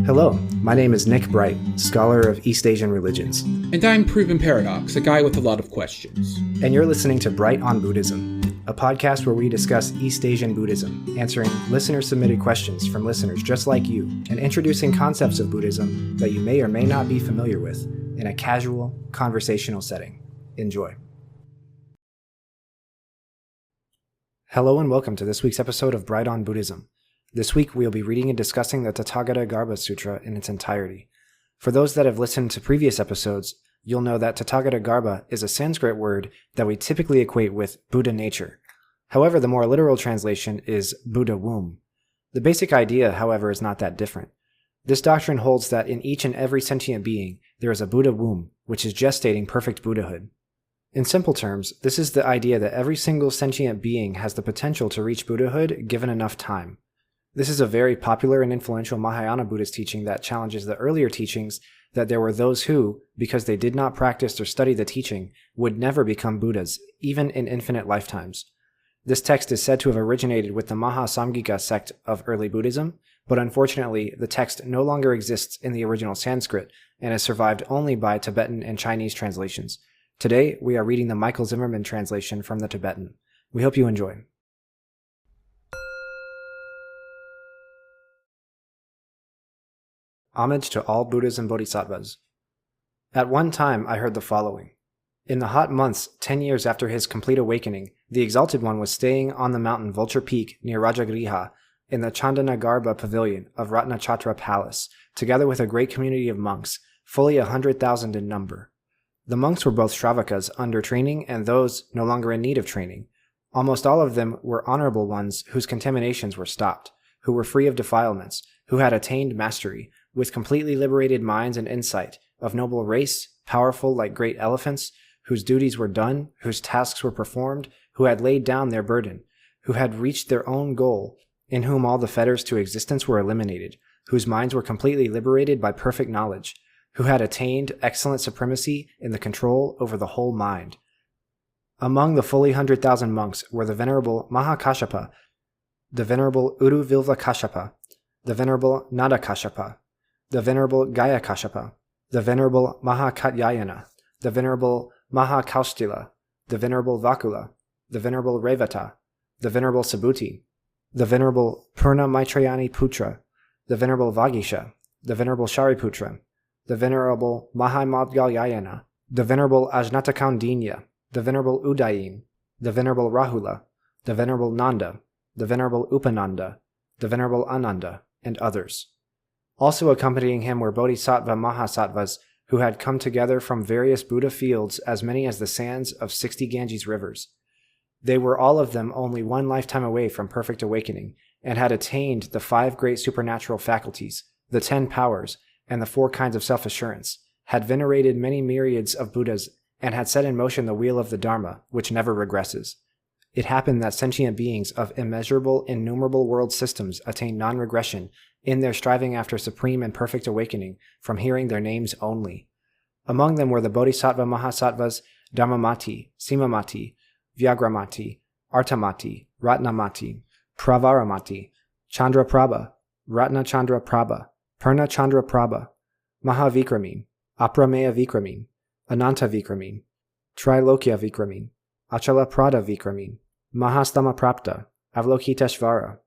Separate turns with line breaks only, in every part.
Hello, my name is Nick Bright, scholar of East Asian religions.
And I'm Proven Paradox, a guy with a lot of questions.
And you're listening to Bright on Buddhism, a podcast where we discuss East Asian Buddhism, answering listener-submitted questions from listeners just like you, and introducing concepts of Buddhism that you may or may not be familiar with in a casual, conversational setting. Enjoy. Hello and welcome to this week's episode of Bright on Buddhism. This week we'll be reading and discussing the Tathagatagarbhasutra in its entirety. For those that have listened to previous episodes, you'll know that Tathagatagarbha is a Sanskrit word that we typically equate with Buddha nature. However, the more literal translation is Buddha womb. The basic idea, however, is not that different. This doctrine holds that in each and every sentient being, there is a Buddha womb, which is gestating perfect Buddhahood. In simple terms, this is the idea that every single sentient being has the potential to reach Buddhahood given enough time. This is a very popular and influential Mahayana Buddhist teaching that challenges the earlier teachings that there were those who, because they did not practice or study the teaching, would never become Buddhas, even in infinite lifetimes. This text is said to have originated with the Mahasamgika sect of early Buddhism, but unfortunately the text no longer exists in the original Sanskrit and is survived only by Tibetan and Chinese translations. Today, we are reading the Michael Zimmermann translation from the Tibetan. We hope you enjoy. Homage to all Buddhas and Bodhisattvas. At one time I heard the following. In the hot months 10 years after his complete awakening, the Exalted One was staying on the mountain Vulture Peak near Rajagriha in the Chandanagarbha pavilion of Ratnachatra Palace, together with a great community of monks, fully 100,000 in number. The monks were both Shravakas under training and those no longer in need of training. Almost all of them were honorable ones whose contaminations were stopped, who were free of defilements, who had attained mastery, with completely liberated minds and insight, of noble race, powerful like great elephants, whose duties were done, whose tasks were performed, who had laid down their burden, who had reached their own goal, in whom all the fetters to existence were eliminated, whose minds were completely liberated by perfect knowledge, who had attained excellent supremacy in the control over the whole mind. Among the fully 100,000 monks were the Venerable Mahakashapa, the Venerable Uruvilvakashapa, the Venerable Nadakashapa, the Venerable Gayakashapa, the Venerable Mahakatyayana, the Venerable Mahakaustila, the Venerable Vakula, the Venerable Revata, the Venerable Subhuti, the Venerable Purna Maitrayani Putra, the Venerable Vagisha, the Venerable Shariputra, the Venerable Mahamadgalyayana, the Venerable Ajnatakandinya, the Venerable Udayin, the Venerable Rahula, the Venerable Nanda, the Venerable Upananda, the Venerable Ananda, and others. Also accompanying him were Bodhisattva Mahasattvas who had come together from various Buddha fields, as many as the sands of 60 Ganges rivers. They were all of them only one lifetime away from perfect awakening, and had attained the 5 great supernatural faculties, the 10 powers, and the 4 kinds of self-assurance, had venerated many myriads of Buddhas, and had set in motion the wheel of the Dharma, which never regresses. It happened that sentient beings of immeasurable, innumerable world systems attained non-regression in their striving after supreme and perfect awakening from hearing their names only. Among them were the Bodhisattva Mahasattvas Dharmamati, Simamati, Vyagramati, Artamati, Ratnamati, Pravaramati, Chandraprabha, Ratnachandraprabha, Purna Chandraprabha, Mahavikramin, Aprameya Vikramin, Ananta Vikramin, Trilokya Vikramin, Achala Prada Vikramin, Mahastama Prapta, Avalokiteshvara,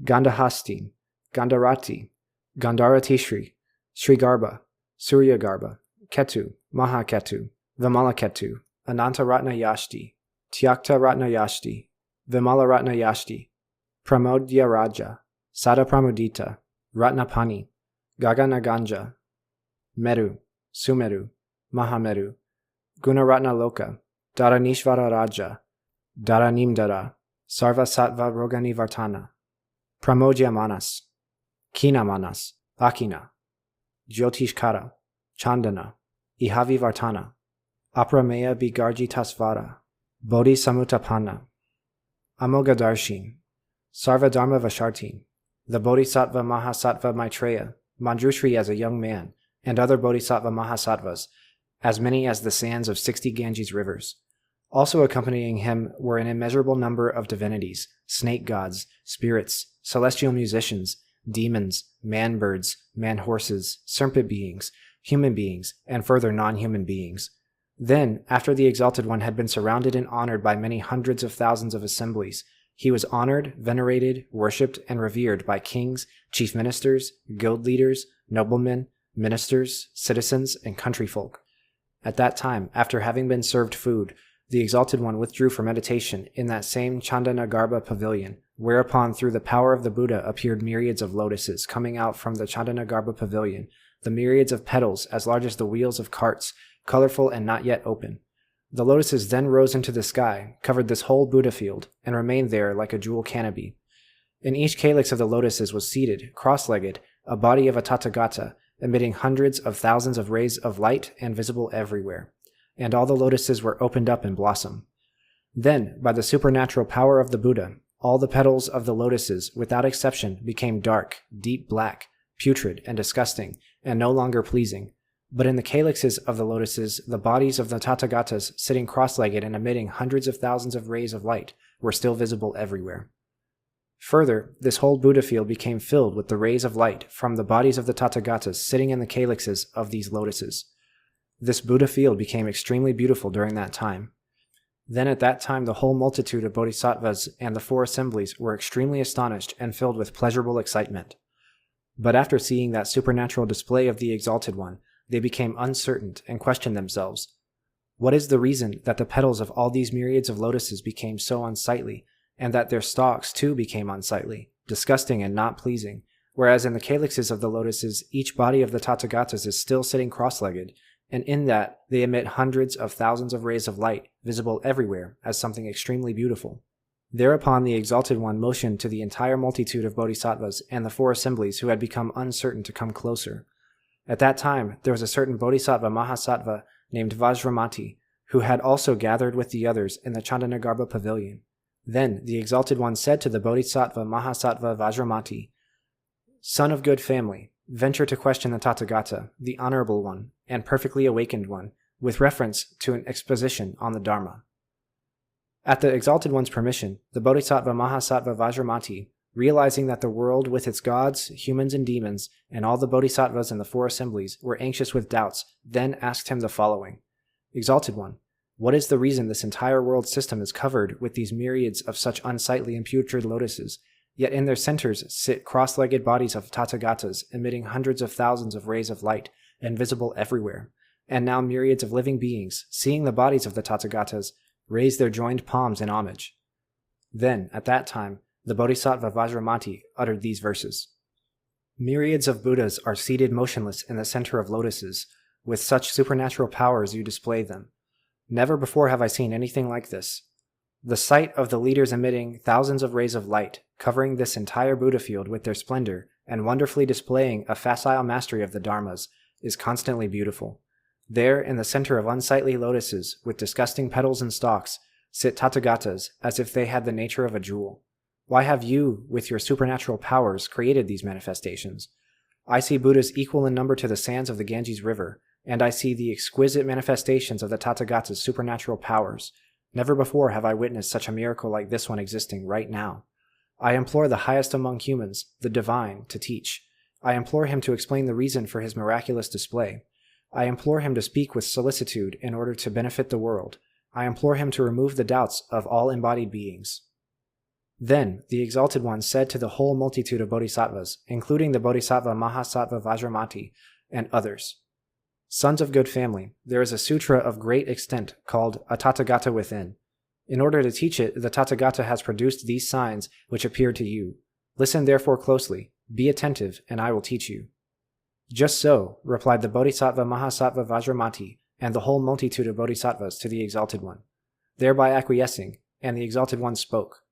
Gandhahastin, Gandharati, Gandharatishri, Srigarbha, Suryagarbha, Ketu, Mahaketu, Vimalaketu, Anantaratnayashti, Tyaktaratnayashti, Vimalaratnayashti, Pramodya Raja, Sadapramudita, Ratnapani, Gaganaganja, Meru, Sumeru, Mahameru, Gunaratnaloka, Dharanishvara Raja, Dharanimdara, Sarvasattva Roganivartana, Pramodya Manas, Kina Manas, Akina, Jyotishkara, Chandana, Ihavivartana, Aprameya Bigarjitasvara, Bodhi Samutapana, Amogadarshin, Sarvadharma Vashartin, the Bodhisattva Mahasattva Maitreya, Manjushri as a young man, and other Bodhisattva Mahasattvas, as many as the sands of 60 Ganges rivers. Also accompanying him were an immeasurable number of divinities, snake gods, spirits, celestial musicians, demons, man-birds, man-horses, serpent beings, human beings, and further non-human beings. Then, after the Exalted One had been surrounded and honored by many hundreds of thousands of assemblies, he was honored, venerated, worshipped, and revered by kings, chief ministers, guild leaders, noblemen, ministers, citizens, and country folk. At that time, after having been served food, the Exalted One withdrew for meditation in that same Chandana-garbha pavilion, whereupon through the power of the Buddha appeared myriads of lotuses coming out from the Chandana-garbha pavilion, the myriads of petals as large as the wheels of carts, colorful and not yet open. The lotuses then rose into the sky, covered this whole Buddha field, and remained there like a jewel canopy. In each calyx of the lotuses was seated, cross-legged, a body of a Tathagata, emitting hundreds of thousands of rays of light and visible everywhere, and all the lotuses were opened up in blossom. Then, by the supernatural power of the Buddha, all the petals of the lotuses, without exception, became dark, deep black, putrid, and disgusting, and no longer pleasing. But in the calyxes of the lotuses, the bodies of the Tathagatas, sitting cross-legged and emitting hundreds of thousands of rays of light, were still visible everywhere. Further, this whole Buddha field became filled with the rays of light from the bodies of the Tathagatas sitting in the calyxes of these lotuses. This Buddha field became extremely beautiful during that time. Then at that time the whole multitude of bodhisattvas and the four assemblies were extremely astonished and filled with pleasurable excitement. But after seeing that supernatural display of the Exalted One, they became uncertain and questioned themselves. What is the reason that the petals of all these myriads of lotuses became so unsightly, and that their stalks too became unsightly, disgusting and not pleasing, whereas in the calyxes of the lotuses each body of the Tathagatas is still sitting cross-legged, and in that they emit hundreds of thousands of rays of light, visible everywhere as something extremely beautiful. Thereupon the Exalted One motioned to the entire multitude of bodhisattvas and the four assemblies who had become uncertain to come closer. At that time there was a certain bodhisattva Mahasattva named Vajramati, who had also gathered with the others in the Chandana-garbha pavilion. Then the Exalted One said to the bodhisattva Mahasattva Vajramati, "Son of good family, venture to question the Tathagata, the Honorable One, and perfectly awakened one, with reference to an exposition on the Dharma." At the Exalted One's permission, the bodhisattva Mahasattva Vajramati, realizing that the world with its gods, humans and demons, and all the bodhisattvas in the four assemblies were anxious with doubts, then asked him the following: "Exalted One, what is the reason this entire world system is covered with these myriads of such unsightly and putrid lotuses, yet in their centers sit cross-legged bodies of Tathagatas emitting hundreds of thousands of rays of light and visible everywhere, and now myriads of living beings, seeing the bodies of the Tathagatas, raise their joined palms in homage?" Then, at that time, the bodhisattva Vajramati uttered these verses: "Myriads of Buddhas are seated motionless in the center of lotuses. With such supernatural powers you display them. Never before have I seen anything like this. The sight of the leaders emitting thousands of rays of light, covering this entire Buddha field with their splendor, and wonderfully displaying a facile mastery of the Dharmas, is constantly beautiful. There, in the center of unsightly lotuses, with disgusting petals and stalks, sit Tathagatas, as if they had the nature of a jewel. Why have you, with your supernatural powers, created these manifestations? I see Buddhas equal in number to the sands of the Ganges River, and I see the exquisite manifestations of the Tathagata's supernatural powers. Never before have I witnessed such a miracle like this one existing right now. I implore the highest among humans, the divine, to teach. I implore him to explain the reason for his miraculous display. I implore him to speak with solicitude in order to benefit the world. I implore him to remove the doubts of all embodied beings." Then the Exalted One said to the whole multitude of bodhisattvas, including the bodhisattva Mahasattva Vajramati and others, "Sons of good family, there is a sutra of great extent called A Tathagata Within. In order to teach it, the Tathagata has produced these signs which appear to you. Listen therefore closely, be attentive, and I will teach you." "Just so," replied the bodhisattva Mahasattva Vajramati and the whole multitude of bodhisattvas to the Exalted One, thereby acquiescing, and the Exalted One spoke: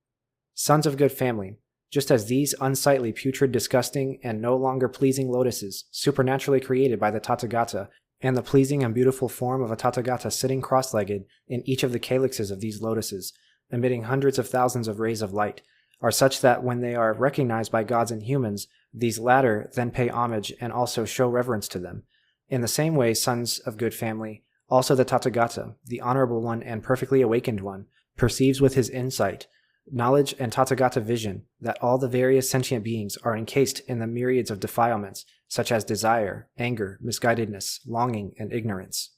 "Sons of good family, just as these unsightly, putrid, disgusting, and no longer pleasing lotuses, supernaturally created by the Tathagata, and the pleasing and beautiful form of a Tathagata sitting cross-legged in each of the calyxes of these lotuses, emitting hundreds of thousands of rays of light, are such that when they are recognized by gods and humans, these latter then pay homage and also show reverence to them. In the same way, sons of good family, also the Tathagata, the Honorable One and perfectly awakened one, perceives with his insight knowledge and Tathagata vision that all the various sentient beings are encased in the myriads of defilements, such as desire, anger, misguidedness, longing, and ignorance.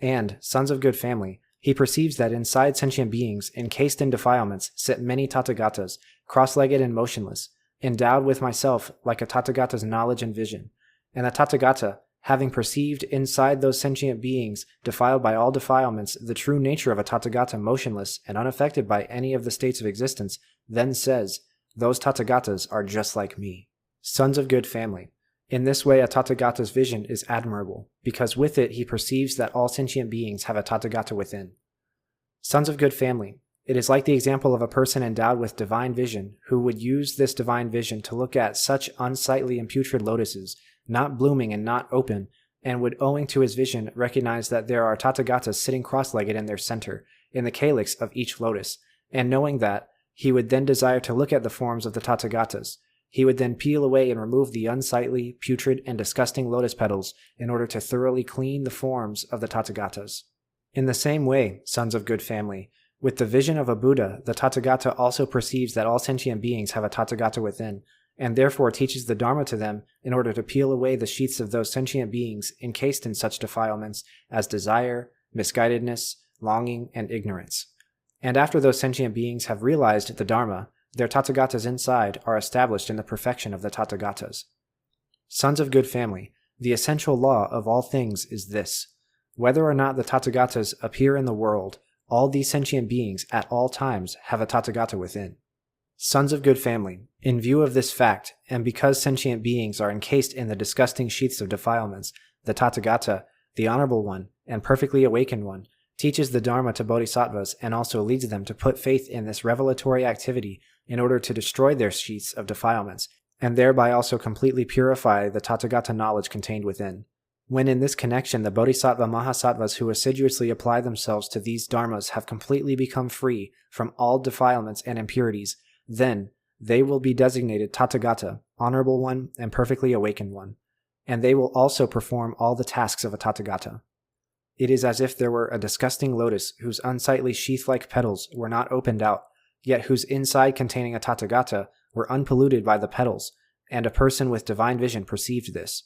And, sons of good family, he perceives that inside sentient beings encased in defilements sit many Tathagatas, cross-legged and motionless, endowed with myself like a Tathagata's knowledge and vision. And the Tathagata, having perceived inside those sentient beings defiled by all defilements the true nature of a Tathagata motionless and unaffected by any of the states of existence, then says, "Those Tathagatas are just like me." Sons of good family, in this way a Tathagata's vision is admirable, because with it he perceives that all sentient beings have a Tathagata within. Sons of good family, it is like the example of a person endowed with divine vision who would use this divine vision to look at such unsightly and putrid lotuses, not blooming and not open, and would, owing to his vision, recognize that there are Tathagatas sitting cross-legged in their center, in the calyx of each lotus, and knowing that, he would then desire to look at the forms of the Tathagatas. He would then peel away and remove the unsightly, putrid, and disgusting lotus petals in order to thoroughly clean the forms of the Tathagatas. In the same way, sons of good family, with the vision of a Buddha, the Tathagata also perceives that all sentient beings have a Tathagata within, and therefore teaches the Dharma to them in order to peel away the sheaths of those sentient beings encased in such defilements as desire, misguidedness, longing, and ignorance. And after those sentient beings have realized the Dharma, their Tathagatas inside are established in the perfection of the Tathagatas. Sons of good family, the essential law of all things is this: whether or not the Tathagatas appear in the world, all these sentient beings at all times have a Tathagata within. Sons of good family, in view of this fact, and because sentient beings are encased in the disgusting sheaths of defilements, the Tathagata, the Honorable One, and perfectly awakened one, teaches the Dharma to bodhisattvas and also leads them to put faith in this revelatory activity in order to destroy their sheaths of defilements, and thereby also completely purify the Tathagata knowledge contained within. When in this connection the bodhisattva mahasattvas who assiduously apply themselves to these dharmas have completely become free from all defilements and impurities, then they will be designated Tathagata, Honorable One, and Perfectly Awakened One, and they will also perform all the tasks of a Tathagata. It is as if there were a disgusting lotus whose unsightly sheath-like petals were not opened out, yet whose inside containing a Tathagata were unpolluted by the petals, and a person with divine vision perceived this.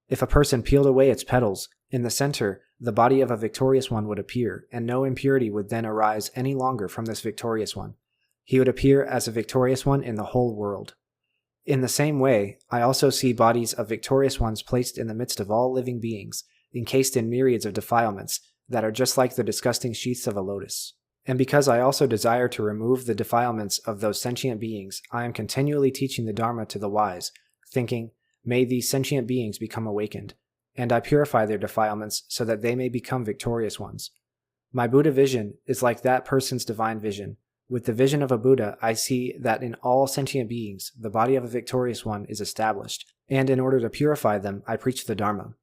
If a person peeled away its petals, in the center the body of a victorious one would appear, and no impurity would then arise any longer from this victorious one. He would appear as a victorious one in the whole world. In the same way, I also see bodies of victorious ones placed in the midst of all living beings, encased in myriads of defilements that are just like the disgusting sheaths of a lotus. And because I also desire to remove the defilements of those sentient beings, I am continually teaching the Dharma to the wise, thinking, may these sentient beings become awakened, and I purify their defilements so that they may become victorious ones. My Buddha vision is like that person's divine vision. With the vision of a Buddha, I see that in all sentient beings, the body of a victorious one is established, and in order to purify them, I preach the Dharma.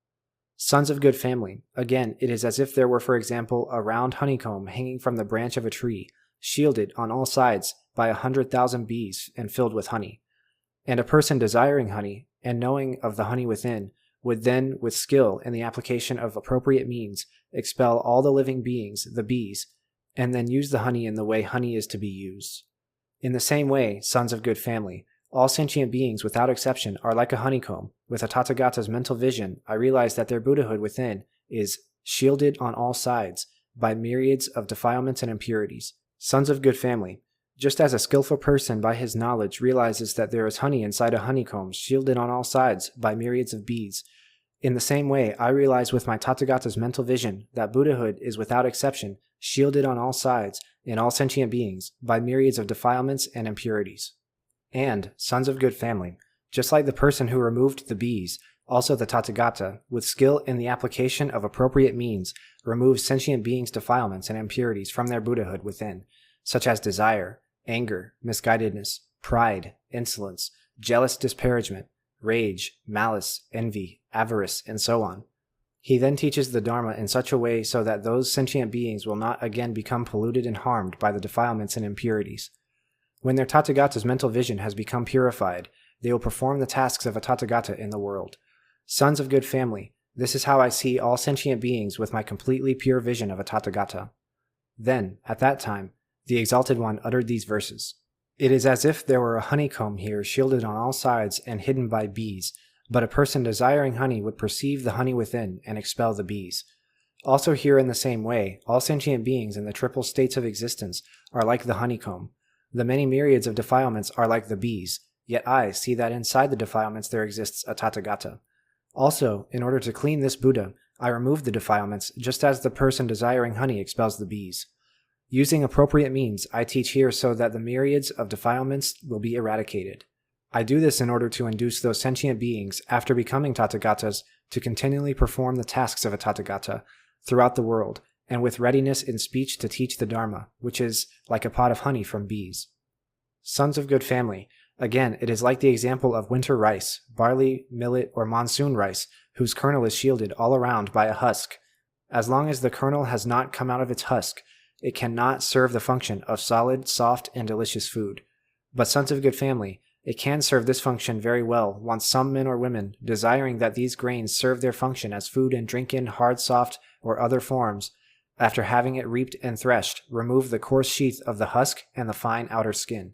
Sons of good family, again, it is as if there were, for example, a round honeycomb hanging from the branch of a tree, shielded on all sides by 100,000 bees and filled with honey. And a person desiring honey, and knowing of the honey within, would then, with skill and the application of appropriate means, expel all the living beings, the bees, and then use the honey in the way honey is to be used. In the same way, sons of good family, all sentient beings without exception are like a honeycomb. With a Tathagata's mental vision, I realize that their Buddhahood within is shielded on all sides by myriads of defilements and impurities. Sons of good family, just as a skillful person by his knowledge realizes that there is honey inside a honeycomb shielded on all sides by myriads of bees, in the same way I realize with my Tathagata's mental vision that Buddhahood is without exception shielded on all sides in all sentient beings by myriads of defilements and impurities. And, sons of good family, just like the person who removed the bees, also the Tathagata, with skill in the application of appropriate means, removes sentient beings' defilements and impurities from their Buddhahood within, such as desire, anger, misguidedness, pride, insolence, jealous disparagement, rage, malice, envy, avarice, and so on. He then teaches the Dharma in such a way so that those sentient beings will not again become polluted and harmed by the defilements and impurities. When their Tathagata's mental vision has become purified, they will perform the tasks of a Tathagata in the world. Sons of good family, this is how I see all sentient beings with my completely pure vision of a Tathagata. Then, at that time, the Exalted One uttered these verses. It is as if there were a honeycomb here shielded on all sides and hidden by bees, but a person desiring honey would perceive the honey within and expel the bees. Also here in the same way, all sentient beings in the triple states of existence are like the honeycomb. The many myriads of defilements are like the bees, yet I see that inside the defilements there exists a Tathagata. Also, in order to clean this Buddha, I remove the defilements just as the person desiring honey expels the bees. Using appropriate means, I teach here so that the myriads of defilements will be eradicated. I do this in order to induce those sentient beings, after becoming Tathagatas, to continually perform the tasks of a Tathagata throughout the world, and with readiness in speech to teach the Dharma, which is like a pot of honey from bees. Sons of good family, again, it is like the example of winter rice, barley, millet, or monsoon rice, whose kernel is shielded all around by a husk. As long as the kernel has not come out of its husk, it cannot serve the function of solid, soft, and delicious food. But sons of good family, it can serve this function very well once some men or women, desiring that these grains serve their function as food and drink in hard, soft, or other forms, after having it reaped and threshed, remove the coarse sheath of the husk and the fine outer skin.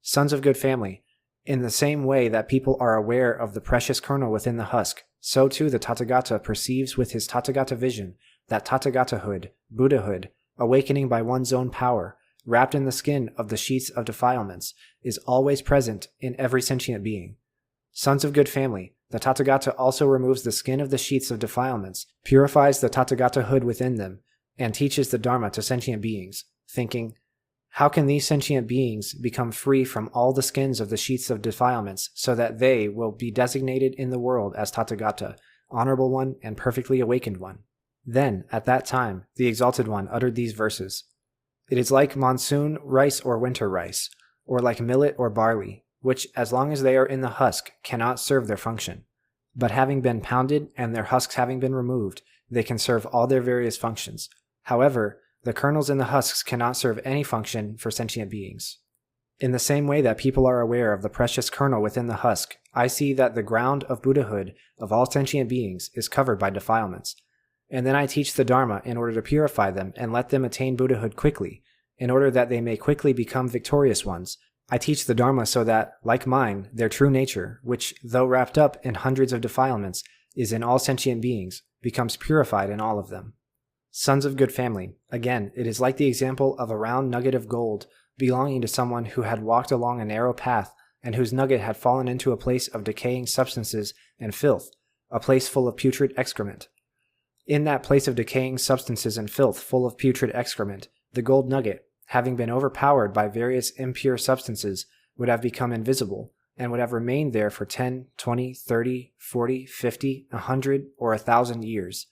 Sons of good family, in the same way that people are aware of the precious kernel within the husk, so too the Tathagata perceives with his Tathagata vision that Tathagatahood, Buddhahood, awakening by one's own power, wrapped in the skin of the sheaths of defilements, is always present in every sentient being. Sons of good family, the Tathagata also removes the skin of the sheaths of defilements, purifies the Tathagatahood within them, and teaches the Dharma to sentient beings, thinking, how can these sentient beings become free from all the skins of the sheaths of defilements so that they will be designated in the world as Tathagata, Honorable One, and Perfectly Awakened One? Then, at that time, the Exalted One uttered these verses. It is like monsoon rice or winter rice, or like millet or barley, which, as long as they are in the husk, cannot serve their function. But having been pounded and their husks having been removed, they can serve all their various functions. However, the kernels in the husks cannot serve any function for sentient beings. In the same way that people are aware of the precious kernel within the husk, I see that the ground of Buddhahood of all sentient beings is covered by defilements. And then I teach the Dharma in order to purify them and let them attain Buddhahood quickly, in order that they may quickly become victorious ones. I teach the Dharma so that, like mine, their true nature, which, though wrapped up in hundreds of defilements, is in all sentient beings, becomes purified in all of them. Sons of good family, again, it is like the example of a round nugget of gold belonging to someone who had walked along a narrow path and whose nugget had fallen into a place of decaying substances and filth, a place full of putrid excrement. In that place of decaying substances and filth full of putrid excrement, the gold nugget, having been overpowered by various impure substances, would have become invisible, and would have remained there for 10, 20, 30, 40, 50, 100, or 1,000 years.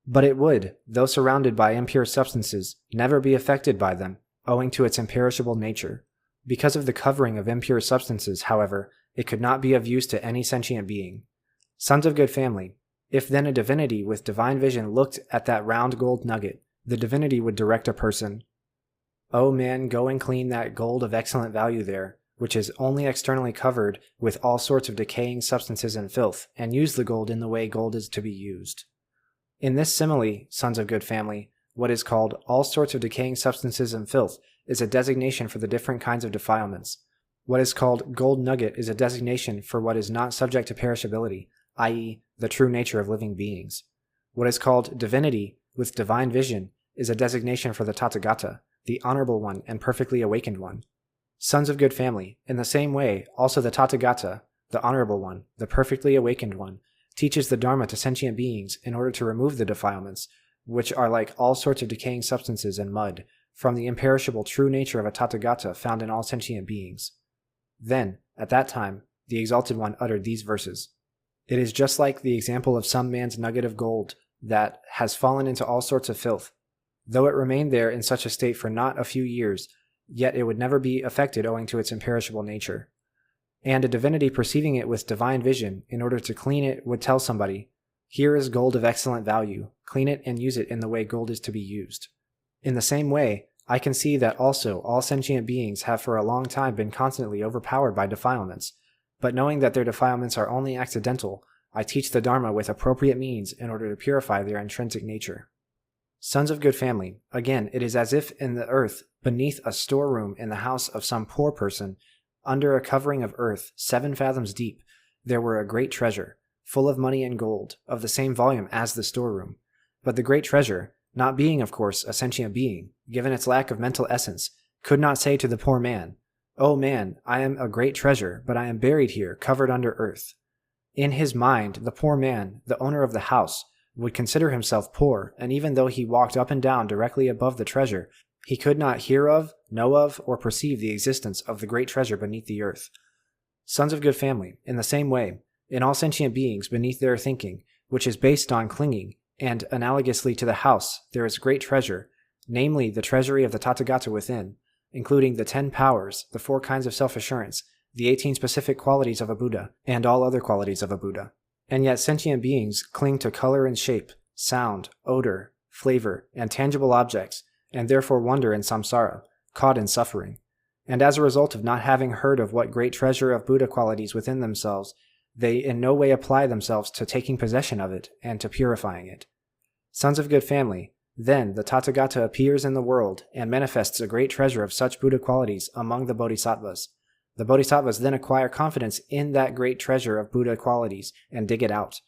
But it would, though surrounded by impure substances, never be affected by them, owing to its imperishable nature. Because of the covering of impure substances, however, it could not be of use to any sentient being. Sons of good family, if then a divinity with divine vision looked at that round gold nugget, the divinity would direct a person, "O man, go and clean that gold of excellent value there, which is only externally covered with all sorts of decaying substances and filth, and use the gold in the way gold is to be used." In this simile, sons of good family, what is called all sorts of decaying substances and filth is a designation for the different kinds of defilements. What is called gold nugget is a designation for what is not subject to perishability, i.e., the true nature of living beings. What is called divinity, with divine vision, is a designation for the Tathagata, the Honorable One and Perfectly Awakened One. Sons of good family, in the same way, also the Tathagata, the Honorable One, the Perfectly Awakened One, teaches the Dharma to sentient beings in order to remove the defilements, which are like all sorts of decaying substances and mud, from the imperishable true nature of a Tathagata found in all sentient beings. Then, at that time, the Exalted One uttered these verses. It is just like the example of some man's nugget of gold that has fallen into all sorts of filth. Though it remained there in such a state for not a few years, yet it would never be affected owing to its imperishable nature. And a divinity perceiving it with divine vision in order to clean it would tell somebody, "Here is gold of excellent value, clean it and use it in the way gold is to be used." In the same way, I can see that also all sentient beings have for a long time been constantly overpowered by defilements, but knowing that their defilements are only accidental, I teach the Dharma with appropriate means in order to purify their intrinsic nature. Sons of good family, again, it is as if in the earth, beneath a storeroom in the house of some poor person, under a covering of earth 7 fathoms deep, there were a great treasure, full of money and gold, of the same volume as the storeroom. But the great treasure, not being, of course, a sentient being, given its lack of mental essence, could not say to the poor man, "Oh man, I am a great treasure, but I am buried here, covered under earth." In his mind, the poor man, the owner of the house, would consider himself poor, and even though he walked up and down directly above the treasure, he could not hear of, know of, or perceive the existence of the great treasure beneath the earth. Sons of good family, in the same way, in all sentient beings beneath their thinking, which is based on clinging, and analogously to the house, there is great treasure, namely the treasury of the Tathagata within, including the 10 powers, the 4 kinds of self-assurance, the 18 specific qualities of a Buddha, and all other qualities of a Buddha. And yet sentient beings cling to color and shape, sound, odor, flavor, and tangible objects, and therefore wander in samsara, caught in suffering. And as a result of not having heard of what great treasure of Buddha qualities within themselves, they in no way apply themselves to taking possession of it and to purifying it. Sons of good family, then the Tathagata appears in the world and manifests a great treasure of such Buddha qualities among the bodhisattvas. The bodhisattvas then acquire confidence in that great treasure of Buddha qualities and dig it out.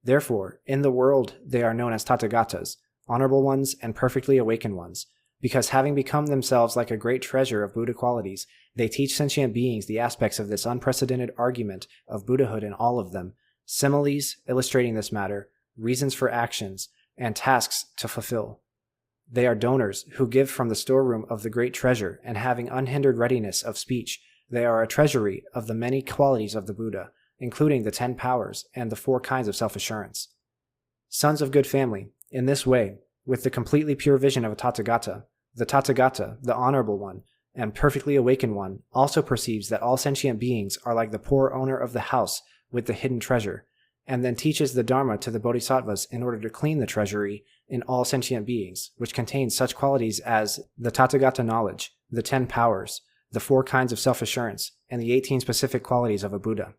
Therefore, in the world they are known as Tathagatas, honorable ones and perfectly awakened ones, because having become themselves like a great treasure of Buddha qualities, they teach sentient beings the aspects of this unprecedented argument of Buddhahood in all of them, similes illustrating this matter, reasons for actions, and tasks to fulfill. They are donors who give from the storeroom of the great treasure, and having unhindered readiness of speech, they are a treasury of the many qualities of the Buddha, including the 10 powers and the 4 kinds of self-assurance. Sons of good family, in this way, with the completely pure vision of a Tathagata, the Tathagata, the honorable one, and perfectly awakened one, also perceives that all sentient beings are like the poor owner of the house with the hidden treasure, and then teaches the Dharma to the bodhisattvas in order to clean the treasury in all sentient beings, which contains such qualities as the Tathagata knowledge, the 10 powers, the 4 kinds of self-assurance, and the 18 specific qualities of a Buddha.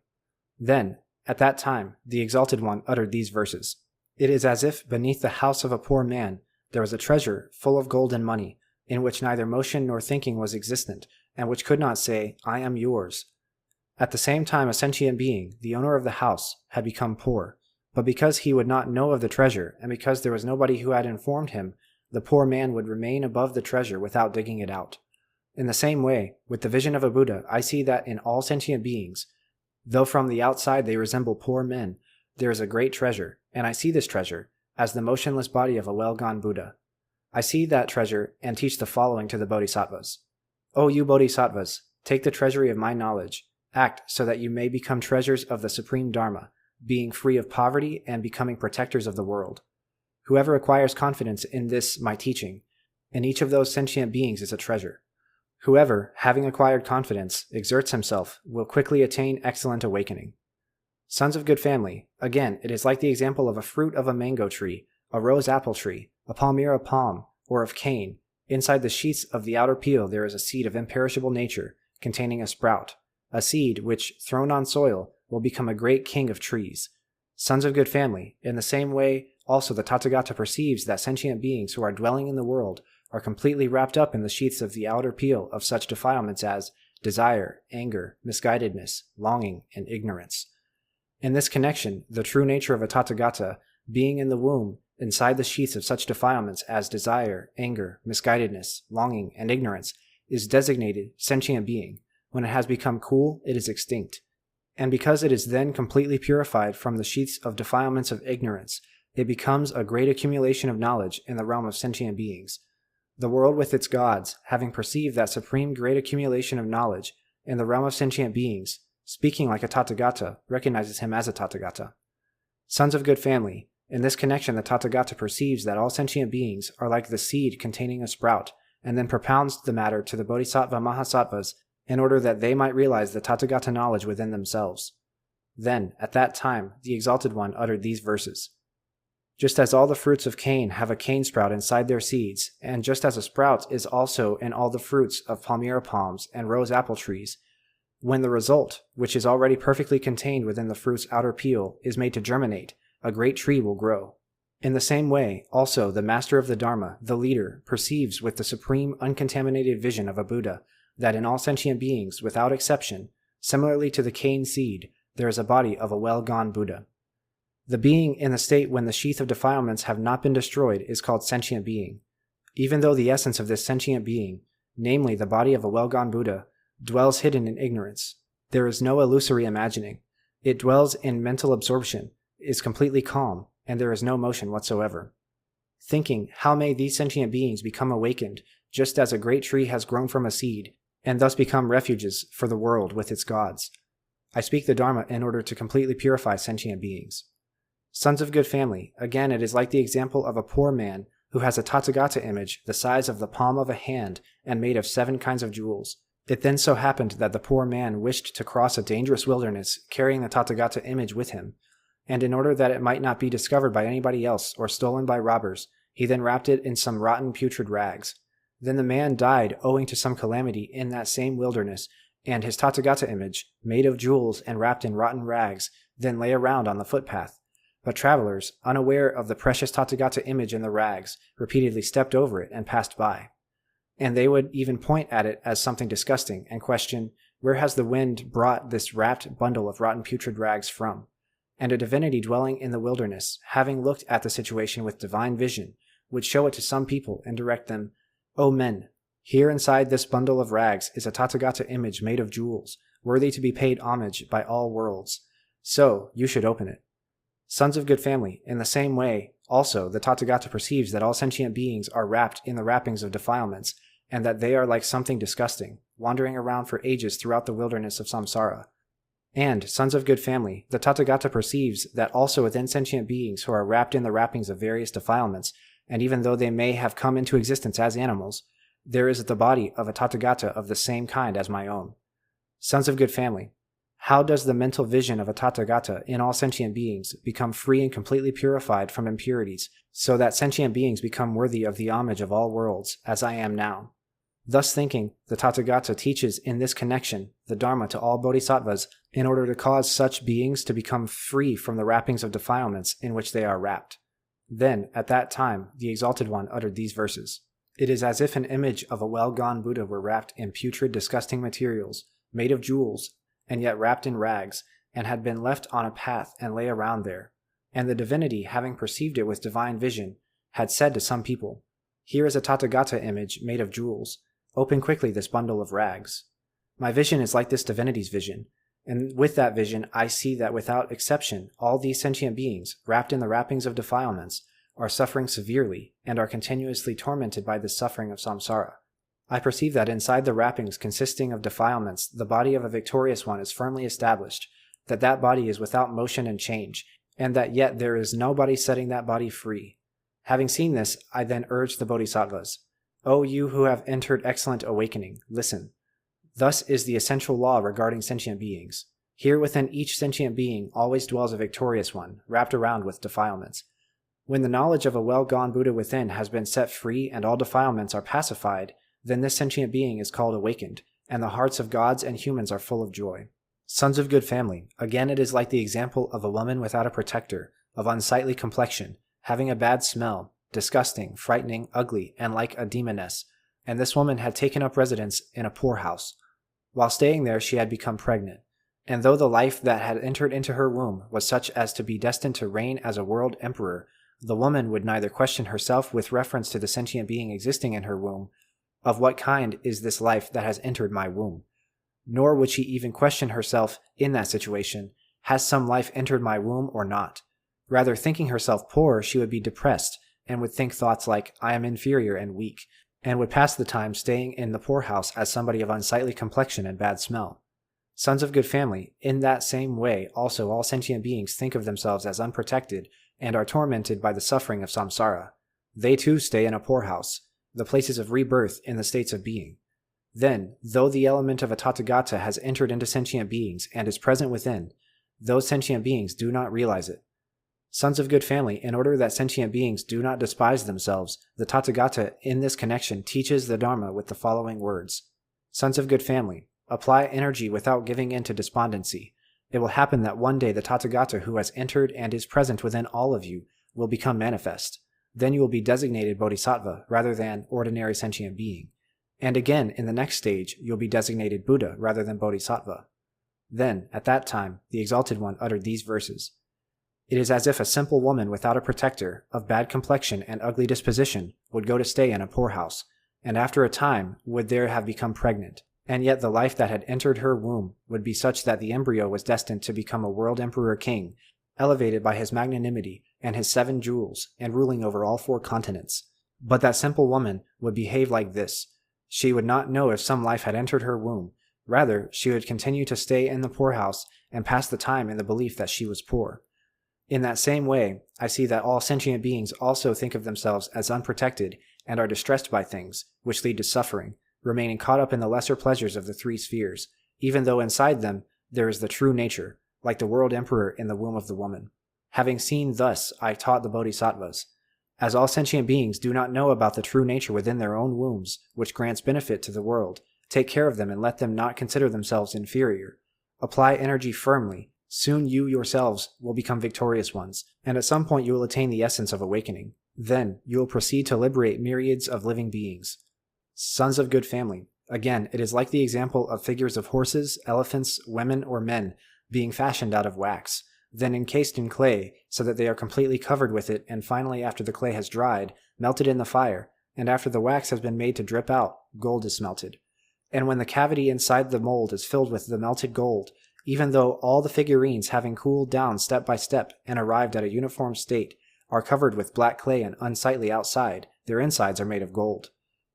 Then, at that time, the Exalted One uttered these verses. It is as if beneath the house of a poor man there was a treasure full of gold and money, in which neither motion nor thinking was existent, and which could not say, "I am yours." At the same time a sentient being, the owner of the house, had become poor, but because he would not know of the treasure, and because there was nobody who had informed him, the poor man would remain above the treasure without digging it out. In the same way, with the vision of a Buddha, I see that in all sentient beings, though from the outside they resemble poor men, there is a great treasure, and I see this treasure as the motionless body of a well-gone Buddha. I see that treasure and teach the following to the bodhisattvas. O you bodhisattvas, take the treasury of my knowledge, act so that you may become treasures of the supreme Dharma, being free of poverty and becoming protectors of the world. Whoever acquires confidence in this my teaching, in each of those sentient beings is a treasure. Whoever, having acquired confidence, exerts himself, will quickly attain excellent awakening. Sons of good family, again, it is like the example of a fruit of a mango tree, a rose apple tree, a palmyra palm, or of cane. Inside the sheaths of the outer peel there is a seed of imperishable nature, containing a sprout, a seed which, thrown on soil, will become a great king of trees. Sons of good family, in the same way also the Tathagata perceives that sentient beings who are dwelling in the world are completely wrapped up in the sheaths of the outer peel of such defilements as desire, anger, misguidedness, longing, and ignorance. In this connection, the true nature of a Tathagata, being in the womb, inside the sheaths of such defilements as desire, anger, misguidedness, longing, and ignorance, is designated sentient being. When it has become cool, it is extinct. And because it is then completely purified from the sheaths of defilements of ignorance, it becomes a great accumulation of knowledge in the realm of sentient beings. The world with its gods, having perceived that supreme great accumulation of knowledge in the realm of sentient beings, speaking like a Tathagata, recognizes him as a Tathagata. Sons of good family, in this connection the Tathagata perceives that all sentient beings are like the seed containing a sprout, and then propounds the matter to the Bodhisattva Mahasattvas in order that they might realize the Tathagata knowledge within themselves. Then, at that time, the Exalted One uttered these verses. Just as all the fruits of cane have a cane sprout inside their seeds, and just as a sprout is also in all the fruits of palmyra palms and rose apple trees, when the result, which is already perfectly contained within the fruit's outer peel, is made to germinate, a great tree will grow. In the same way, also, the master of the Dharma, the leader, perceives with the supreme uncontaminated vision of a Buddha that in all sentient beings, without exception, similarly to the cane seed, there is a body of a well-gone Buddha. The being in the state when the sheath of defilements have not been destroyed is called sentient being. Even though the essence of this sentient being, namely the body of a well-gone Buddha, dwells hidden in ignorance, there is no illusory imagining. It dwells in mental absorption, is completely calm, and there is no motion whatsoever. Thinking, how may these sentient beings become awakened, just as a great tree has grown from a seed, and thus become refuges for the world with its gods? I speak the Dharma in order to completely purify sentient beings. Sons of good family, again it is like the example of a poor man who has a Tathagata image the size of the palm of a hand and made of 7 kinds of jewels. It then so happened that the poor man wished to cross a dangerous wilderness carrying the Tathagata image with him, and in order that it might not be discovered by anybody else or stolen by robbers, he then wrapped it in some rotten putrid rags. Then the man died owing to some calamity in that same wilderness, and his Tathagata image, made of jewels and wrapped in rotten rags, then lay around on the footpath. But travelers, unaware of the precious Tathagata image in the rags, repeatedly stepped over it and passed by. And they would even point at it as something disgusting and question, where has the wind brought this wrapped bundle of rotten putrid rags from? And a divinity dwelling in the wilderness, having looked at the situation with divine vision, would show it to some people and direct them, O men, here inside this bundle of rags is a Tathagata image made of jewels, worthy to be paid homage by all worlds. So, you should open it. Sons of good family, in the same way, also, the Tathagata perceives that all sentient beings are wrapped in the wrappings of defilements, and that they are like something disgusting, wandering around for ages throughout the wilderness of samsara. And, sons of good family, the Tathagata perceives that also within sentient beings who are wrapped in the wrappings of various defilements, and even though they may have come into existence as animals, there is the body of a Tathagata of the same kind as my own. Sons of good family, how does the mental vision of a Tathagata in all sentient beings become free and completely purified from impurities, so that sentient beings become worthy of the homage of all worlds, as I am now? Thus thinking, the Tathagata teaches in this connection the Dharma to all bodhisattvas in order to cause such beings to become free from the wrappings of defilements in which they are wrapped. Then, at that time, the Exalted One uttered these verses. It is as if an image of a well-gone Buddha were wrapped in putrid, disgusting materials, made of jewels, and yet wrapped in rags, and had been left on a path and lay around there. And the divinity, having perceived it with divine vision, had said to some people, Here is a Tathagata image made of jewels. Open quickly this bundle of rags. My vision is like this divinity's vision, and with that vision I see that without exception all these sentient beings, wrapped in the wrappings of defilements, are suffering severely and are continuously tormented by this suffering of samsara. I perceive that inside the wrappings consisting of defilements the body of a victorious one is firmly established, that that body is without motion and change, and that yet there is nobody setting that body free. Having seen this, I then urge the bodhisattvas, O you who have entered excellent awakening, listen. Thus is the essential law regarding sentient beings. Here within each sentient being always dwells a victorious one, wrapped around with defilements. When the knowledge of a well-gone Buddha within has been set free and all defilements are pacified, then this sentient being is called awakened, and the hearts of gods and humans are full of joy. Sons of good family, again it is like the example of a woman without a protector, of unsightly complexion, having a bad smell, disgusting, frightening, ugly, and like a demoness, and this woman had taken up residence in a poorhouse. While staying there she had become pregnant, and though the life that had entered into her womb was such as to be destined to reign as a world emperor, the woman would neither question herself with reference to the sentient being existing in her womb, of what kind is this life that has entered my womb, nor would she even question herself in that situation, has some life entered my womb or not. Rather, thinking herself poor, she would be depressed, and would think thoughts like, I am inferior and weak, and would pass the time staying in the poorhouse as somebody of unsightly complexion and bad smell. Sons of good family, in that same way also all sentient beings think of themselves as unprotected and are tormented by the suffering of samsara. They too stay in a poorhouse, the places of rebirth in the states of being. Then, though the element of a Tathagata has entered into sentient beings and is present within, those sentient beings do not realize it. Sons of good family, in order that sentient beings do not despise themselves, the Tathagata in this connection teaches the Dharma with the following words. Sons of good family, apply energy without giving in to despondency. It will happen that one day the Tathagata who has entered and is present within all of you will become manifest. Then you will be designated Bodhisattva rather than ordinary sentient being. And again, in the next stage, you'll be designated Buddha rather than Bodhisattva. Then, at that time, the Exalted One uttered these verses. It is as if a simple woman without a protector, of bad complexion and ugly disposition, would go to stay in a poorhouse, and after a time would there have become pregnant. And yet the life that had entered her womb would be such that the embryo was destined to become a world emperor king, elevated by his magnanimity and his 7 jewels, and ruling over all 4 continents. But that simple woman would behave like this. She would not know if some life had entered her womb. Rather, she would continue to stay in the poorhouse and pass the time in the belief that she was poor. In that same way, I see that all sentient beings also think of themselves as unprotected and are distressed by things, which lead to suffering, remaining caught up in the lesser pleasures of the 3 spheres, even though inside them there is the true nature, like the world emperor in the womb of the woman. Having seen thus, I taught the bodhisattvas. As all sentient beings do not know about the true nature within their own wombs, which grants benefit to the world, take care of them and let them not consider themselves inferior. Apply energy firmly. Soon you yourselves will become victorious ones, and at some point you will attain the essence of awakening. Then you will proceed to liberate myriads of living beings. Sons of good family. Again, it is like the example of figures of horses, elephants, women, or men being fashioned out of wax, then encased in clay so that they are completely covered with it, and finally, after the clay has dried, melted in the fire, and after the wax has been made to drip out, gold is smelted. And when the cavity inside the mold is filled with the melted gold, even though all the figurines, having cooled down step by step and arrived at a uniform state, are covered with black clay and unsightly outside, their insides are made of gold.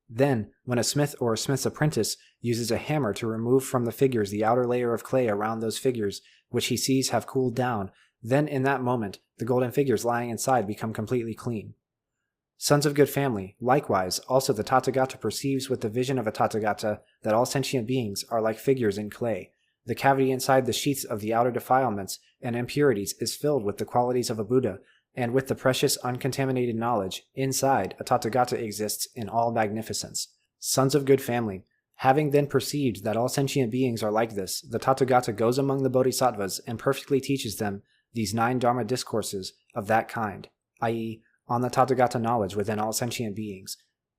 Then, when a smith or a smith's apprentice uses a hammer to remove from the figures the outer layer of clay around those figures which he sees have cooled down, then in that moment the golden figures lying inside become completely clean. Sons of good family, likewise, also the Tathagata perceives with the vision of a Tathagata that all sentient beings are like figures in clay. The cavity inside the sheaths of the outer defilements and impurities is filled with the qualities of a Buddha, and with the precious uncontaminated knowledge, inside a Tathagata exists in all magnificence. Sons of good family, having then perceived that all sentient beings are like this, the Tathagata goes among the bodhisattvas and perfectly teaches them these 9 Dharma discourses of that kind, i.e., on the Tathagata knowledge within all sentient beings.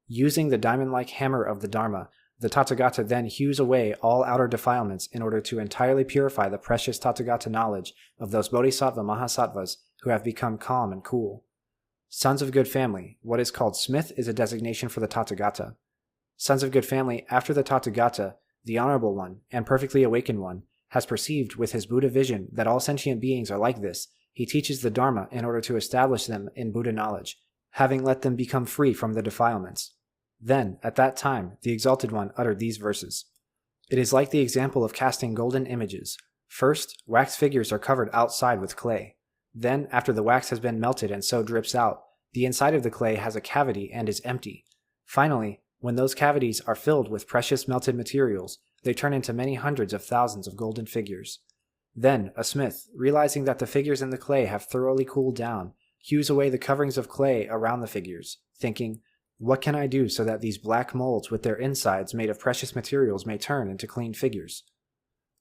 Using the diamond-like hammer of the Dharma, the Tathagata then hews away all outer defilements in order to entirely purify the precious Tathagata knowledge of those bodhisattva mahasattvas who have become calm and cool. Sons of good family, what is called smith is a designation for the Tathagata. Sons of good family, after the Tathagata, the Honorable One and perfectly awakened one, has perceived with his Buddha vision that all sentient beings are like this, he teaches the Dharma in order to establish them in Buddha knowledge, having let them become free from the defilements. Then, at that time, the Exalted One uttered these verses. It is like the example of casting golden images. First, wax figures are covered outside with clay. Then, after the wax has been melted and so drips out, the inside of the clay has a cavity and is empty. Finally, when those cavities are filled with precious melted materials, they turn into many hundreds of thousands of golden figures. Then, a smith, realizing that the figures in the clay have thoroughly cooled down, hews away the coverings of clay around the figures, thinking, what can I do so that these black molds with their insides made of precious materials may turn into clean figures?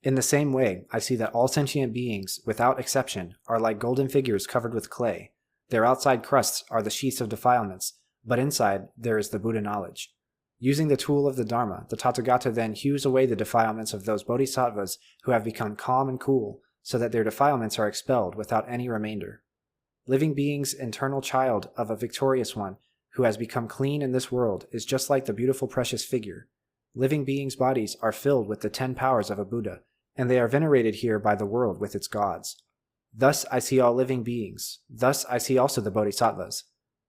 In the same way, I see that all sentient beings, without exception, are like golden figures covered with clay. Their outside crusts are the sheaths of defilements, but inside there is the Buddha knowledge. Using the tool of the Dharma, the Tathagata then hews away the defilements of those bodhisattvas who have become calm and cool, so that their defilements are expelled without any remainder. Living beings' eternal child of a victorious one, who has become clean in this world, is just like the beautiful precious figure. Living beings' bodies are filled with the 10 powers of a Buddha, and they are venerated here by the world with its gods. Thus I see all living beings. Thus I see also the bodhisattvas.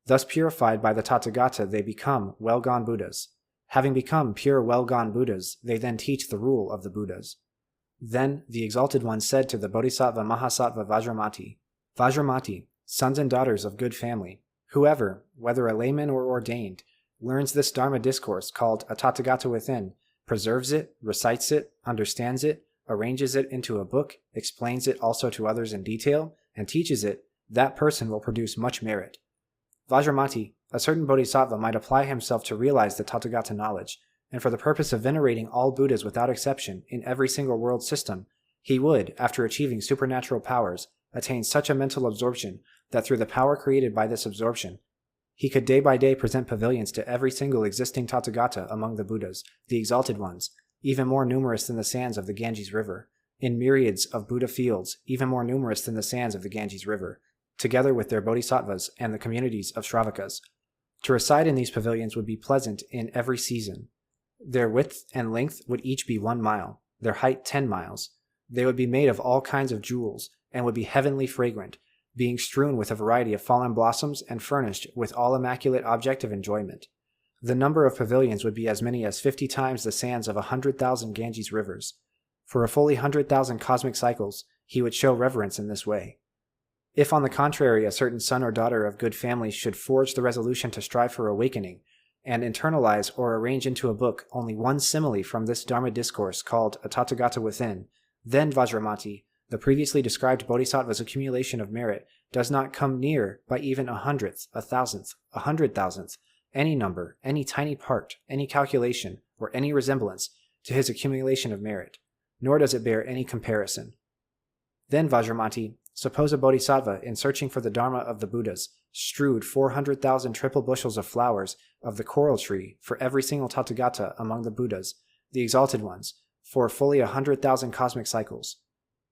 Thus purified by the Tathagata they become well-gone Buddhas. Having become pure well-gone Buddhas, they then teach the rule of the Buddhas. Then the Exalted One said to the Bodhisattva Mahasattva Vajramati, Vajramati, sons and daughters of good family, whoever, whether a layman or ordained, learns this Dharma discourse called a Tathagata within, preserves it, recites it, understands it, arranges it into a book, explains it also to others in detail, and teaches it, that person will produce much merit. Vajramati, a certain bodhisattva might apply himself to realize the Tathagata knowledge, and for the purpose of venerating all Buddhas without exception in every single world system, he would, after achieving supernatural powers, attain such a mental absorption that through the power created by this absorption, he could day by day present pavilions to every single existing Tathagata among the Buddhas, the exalted ones, even more numerous than the sands of the Ganges River, in myriads of Buddha fields, even more numerous than the sands of the Ganges River, together with their bodhisattvas and the communities of Shravakas. To reside in these pavilions would be pleasant in every season. Their width and length would each be 1 mile, their height 10 miles. They would be made of all kinds of jewels, and would be heavenly fragrant, being strewn with a variety of fallen blossoms and furnished with all immaculate object of enjoyment. The number of pavilions would be as many as 50 times the sands of 100,000 Ganges rivers. For a fully 100,000 cosmic cycles, he would show reverence in this way. If on the contrary a certain son or daughter of good family should forge the resolution to strive for awakening, and internalize or arrange into a book only one simile from this Dharma discourse called a Tathagata within, then Vajramati, the previously described bodhisattva's accumulation of merit, does not come near by even 100th, 1,000th, 100,000th, any number, any tiny part, any calculation, or any resemblance to his accumulation of merit, nor does it bear any comparison. Then Vajramati, suppose a bodhisattva, in searching for the Dharma of the Buddhas, strewed 400,000 triple bushels of flowers of the coral tree for every single Tathagata among the Buddhas, the exalted ones, for fully 100,000 cosmic cycles.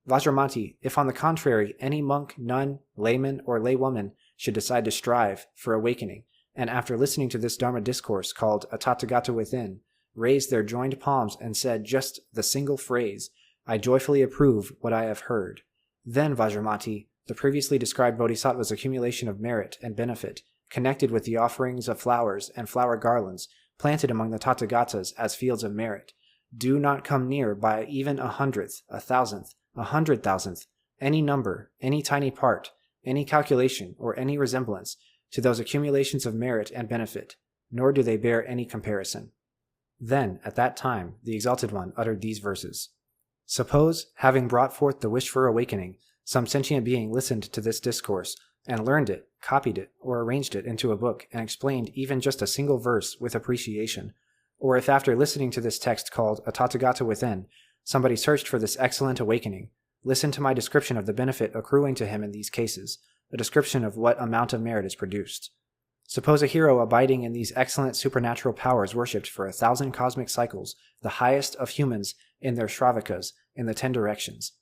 Vajramati, if on the contrary any monk, nun, layman, or laywoman should decide to strive for awakening, and after listening to this Dharma discourse called a Tathagata within, raised their joined palms and said just the single phrase, "I joyfully approve what I have heard," then Vajramati, the previously described bodhisattva's accumulation of merit and benefit, connected with the offerings of flowers and flower garlands planted among the Tathagatas as fields of merit, do not come near by even 100th, 1,000th, 100,000th, any number, any tiny part, any calculation, or any resemblance to those accumulations of merit and benefit, nor do they bear any comparison. Then, at that time, the Exalted One uttered these verses. Suppose, having brought forth the wish for awakening, some sentient being listened to this discourse, and learned it, copied it, or arranged it into a book, and explained even just a single verse with appreciation, or if after listening to this text called a Tathagata within, somebody searched for this excellent awakening, listen to my description of the benefit accruing to him in these cases, a description of what amount of merit is produced. Suppose a hero abiding in these excellent supernatural powers worshipped for 1,000 cosmic cycles, the highest of humans in their Shravakas in the 10 directions.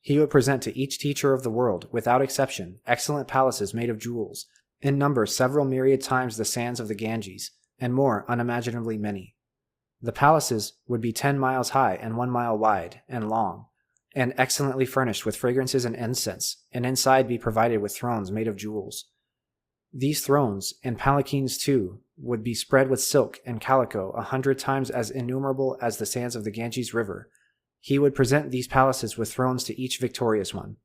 He would present to each teacher of the world, without exception, excellent palaces made of jewels, in number several myriad times the sands of the Ganges, and more unimaginably many. The palaces would be 10 miles high and 1 mile wide and long, and excellently furnished with fragrances and incense, and inside be provided with thrones made of jewels. These thrones, and palanquins too, would be spread with silk and calico 100 times as innumerable as the sands of the Ganges River. He would present these palaces with thrones to each victorious one.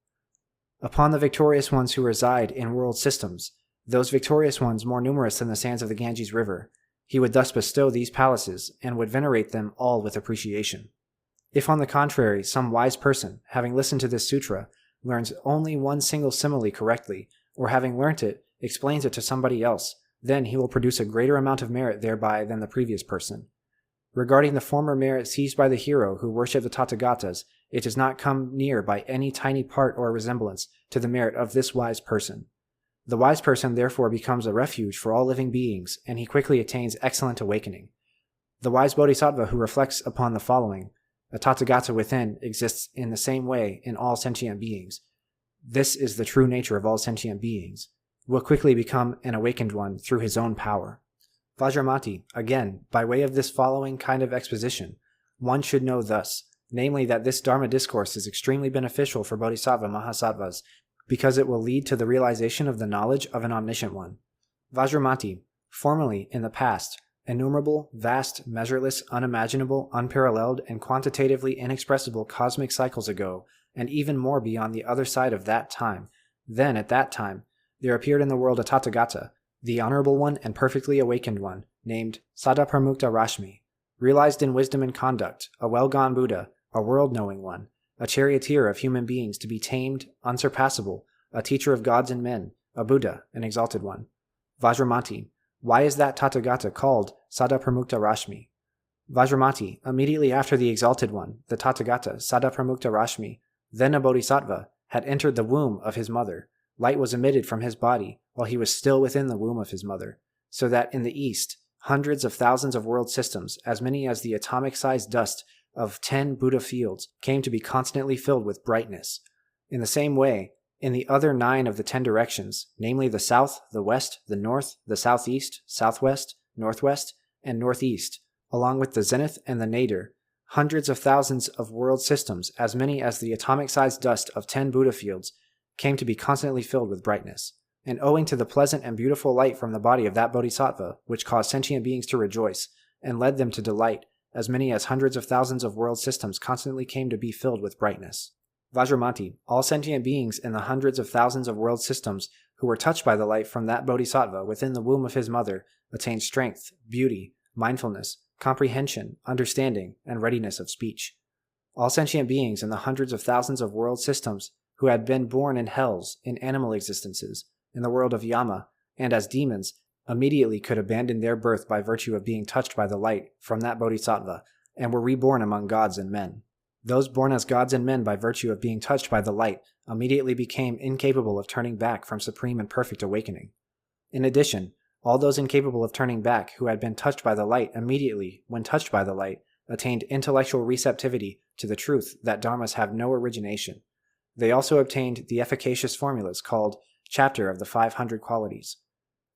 Upon the victorious ones who reside in world systems, those victorious ones more numerous than the sands of the Ganges River, he would thus bestow these palaces, and would venerate them all with appreciation. If on the contrary some wise person, having listened to this sutra, learns only one single simile correctly, or having learnt it, explains it to somebody else, then he will produce a greater amount of merit thereby than the previous person. Regarding the former merit seized by the hero who worshipped the Tathagatas, it does not come near by any tiny part or resemblance to the merit of this wise person. The wise person therefore becomes a refuge for all living beings, and he quickly attains excellent awakening. The wise bodhisattva who reflects upon the following, a Tathagata within exists in the same way in all sentient beings. This is the true nature of all sentient beings, will quickly become an awakened one through his own power. Vajramati, again, by way of this following kind of exposition, one should know thus, namely that this Dharma discourse is extremely beneficial for bodhisattva mahasattvas, because it will lead to the realization of the knowledge of an omniscient one. Vajramati, formerly, in the past, innumerable, vast, measureless, unimaginable, unparalleled, and quantitatively inexpressible cosmic cycles ago, and even more beyond the other side of that time, then, at that time, there appeared in the world a Tathagata, the honorable one and perfectly awakened one, named Saddha-Pramukta Rashmi, realized in wisdom and conduct, a well-gone Buddha, a world-knowing one, a charioteer of human beings to be tamed, unsurpassable, a teacher of gods and men, a Buddha, an exalted one. Vajramati, why is that Tathagata called Saddha-Pramukta Rashmi? Vajramati, immediately after the exalted one, the Tathagata, Saddha-Pramukta Rashmi, then a bodhisattva, had entered the womb of his mother, light was emitted from his body while he was still within the womb of his mother, so that in the East, hundreds of thousands of world systems, as many as the atomic-sized dust of 10 Buddha fields, came to be constantly filled with brightness. In the same way, in the other 9 of the 10 directions, namely the south, the west, the north, the southeast, southwest, northwest, and northeast, along with the zenith and the nadir, hundreds of thousands of world systems, as many as the atomic-sized dust of 10 Buddha fields, came to be constantly filled with brightness. And owing to the pleasant and beautiful light from the body of that bodhisattva, which caused sentient beings to rejoice, and led them to delight, as many as hundreds of thousands of world systems constantly came to be filled with brightness. Vajramanti, all sentient beings in the hundreds of thousands of world systems who were touched by the light from that bodhisattva within the womb of his mother attained strength, beauty, mindfulness, comprehension, understanding, and readiness of speech. All sentient beings in the hundreds of thousands of world systems who had been born in hells, in animal existences, in the world of Yama, and as demons, immediately could abandon their birth by virtue of being touched by the light from that bodhisattva, and were reborn among gods and men. Those born as gods and men by virtue of being touched by the light immediately became incapable of turning back from supreme and perfect awakening. In addition, all those incapable of turning back who had been touched by the light immediately, when touched by the light, attained intellectual receptivity to the truth that dharmas have no origination. They also obtained the efficacious formulas called Chapter of the 500 Qualities.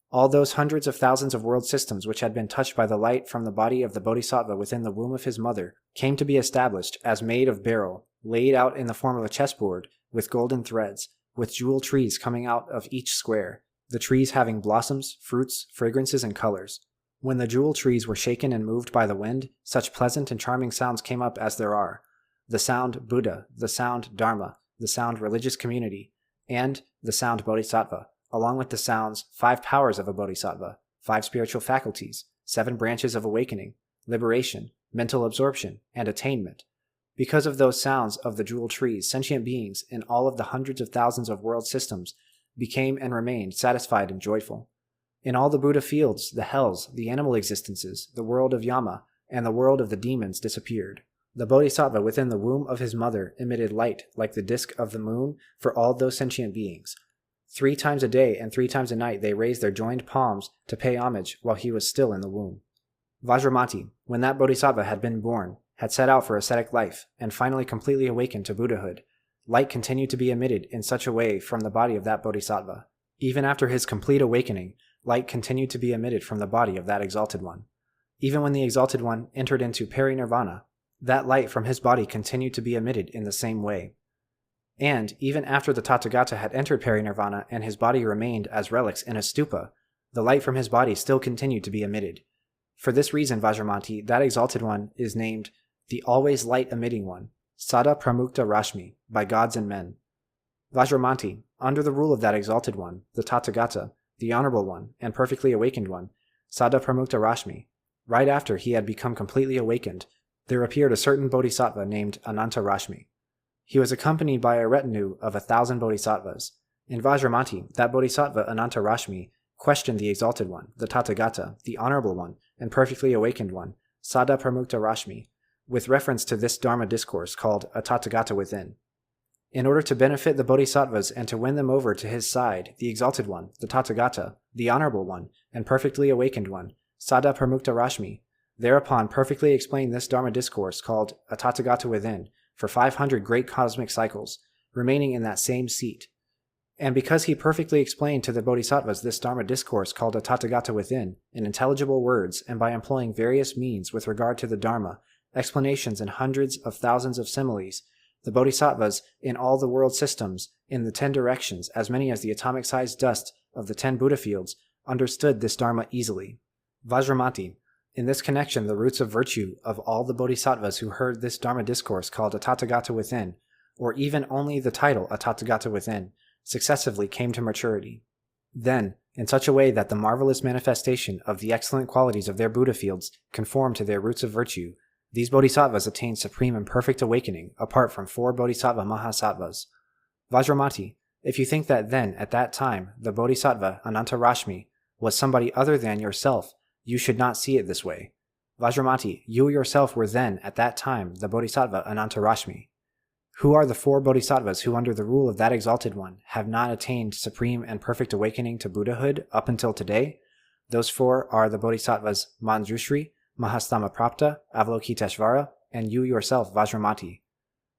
All those hundreds of thousands of world systems which had been touched by the light from the body of the bodhisattva within the womb of his mother came to be established as made of beryl, laid out in the form of a chessboard, with golden threads, with jewel trees coming out of each square, the trees having blossoms, fruits, fragrances, and colors. When the jewel trees were shaken and moved by the wind, such pleasant and charming sounds came up as there are: the sound Buddha, the sound Dharma, the sound religious community, and the sound bodhisattva, along with the sounds 5 powers of a bodhisattva, 5 spiritual faculties, 7 branches of awakening, liberation, mental absorption, and attainment. Because of those sounds of the jewel trees, sentient beings in all of the hundreds of thousands of world systems became and remained satisfied and joyful. In all the Buddha fields, the hells, the animal existences, the world of Yama, and the world of the demons disappeared. The bodhisattva within the womb of his mother emitted light like the disk of the moon for all those sentient beings. 3 times a day and 3 times a night they raised their joined palms to pay homage while he was still in the womb. Vajramanti, when that bodhisattva had been born, had set out for ascetic life, and finally completely awakened to Buddhahood. Light continued to be emitted in such a way from the body of that bodhisattva. Even after his complete awakening, light continued to be emitted from the body of that exalted one. Even when the exalted one entered into parinirvana, that light from his body continued to be emitted in the same way. And even after the Tathagata had entered parinirvana and his body remained as relics in a stupa, the light from his body still continued to be emitted. For this reason, Vajramanti, that exalted one, is named the always light emitting one, Sada Pramukta Rashmi, by gods and men. Vajramanti, under the rule of that exalted one, the Tathagata, the honorable one, and perfectly awakened one, Sada Pramukta Rashmi, right after he had become completely awakened, there appeared a certain bodhisattva named Ananta Rashmi. He was accompanied by a retinue of 1,000 bodhisattvas. In Vajramanti, that bodhisattva Ananta Rashmi questioned the exalted one, the Tathagata, the honorable one, and perfectly awakened one, Sada Pramukta Rashmi, with reference to this Dharma discourse called A Tathagata Within. In order to benefit the bodhisattvas and to win them over to his side, the exalted one, the Tathagata, the honorable one, and perfectly awakened one, Sada Pramukta Rashmi, thereupon perfectly explained this Dharma discourse called A Tathagata Within for 500 great cosmic cycles, remaining in that same seat. And because he perfectly explained to the bodhisattvas this Dharma discourse called A Tathagata Within in intelligible words and by employing various means with regard to the Dharma, explanations and hundreds of thousands of similes, the bodhisattvas in all the world systems, in the 10 directions, as many as the atomic-sized dust of the 10 Buddha fields, understood this Dharma easily. Vajramanti, in this connection, the roots of virtue of all the bodhisattvas who heard this Dharma discourse called A Tathagata Within, or even only the title A Tathagata Within, successively came to maturity. Then, in such a way that the marvelous manifestation of the excellent qualities of their Buddha fields conformed to their roots of virtue, these bodhisattvas attained supreme and perfect awakening apart from 4 bodhisattva mahasattvas. Vajramanti, if you think that then, at that time, the bodhisattva Ananta Rashmi was somebody other than yourself, you should not see it this way. Vajramanti, you yourself were then, at that time, the bodhisattva Ananta Rashmi. Who are the 4 bodhisattvas who, under the rule of that Exalted One, have not attained supreme and perfect awakening to Buddhahood up until today? Those 4 are the bodhisattvas Manjushri, Mahastamaprapta, Avalokiteshvara, and you yourself, Vajramati.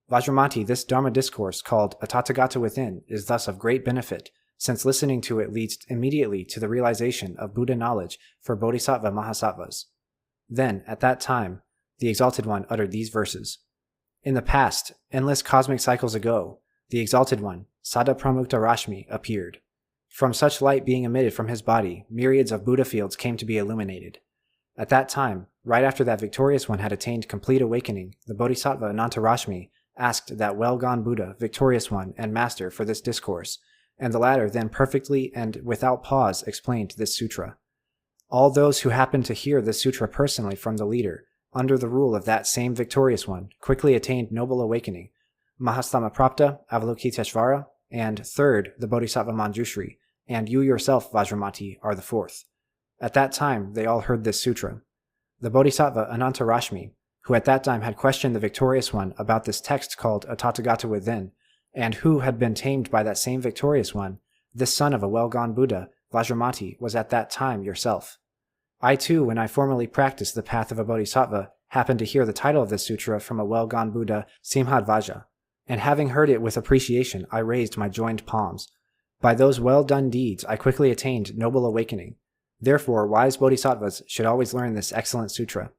Vajramati, this Dharma discourse, called A Tathagata Within, is thus of great benefit, since listening to it leads immediately to the realization of Buddha knowledge for bodhisattva mahasattvas. Then, at that time, the Exalted One uttered these verses. In the past, endless cosmic cycles ago, the Exalted One, Sada Pramukta Rashmi, appeared. From such light being emitted from his body, myriads of Buddha fields came to be illuminated. At that time, right after that victorious one had attained complete awakening, the Bodhisattva Anantarashmi asked that well-gone Buddha, victorious one, and master for this discourse, and the latter then perfectly and without pause explained this sutra. All those who happened to hear this sutra personally from the leader, under the rule of that same victorious one, quickly attained noble awakening, Mahastamaprapta, Avalokiteshvara, and third, the Bodhisattva Manjushri, and you yourself, Vajramati, are the 4th. At that time, they all heard this sutra. The Bodhisattva Anantarashmi, who at that time had questioned the victorious one about this text called A Tathagata Within, and who had been tamed by that same victorious one, this son of a well-gone Buddha, Vajramati, was at that time yourself. I too, when I formerly practiced the path of a bodhisattva, happened to hear the title of this sutra from a well-gone Buddha, Simhadvaja, and having heard it with appreciation, I raised my joined palms. By those well-done deeds, I quickly attained noble awakening. Therefore, wise bodhisattvas should always learn this excellent sutra.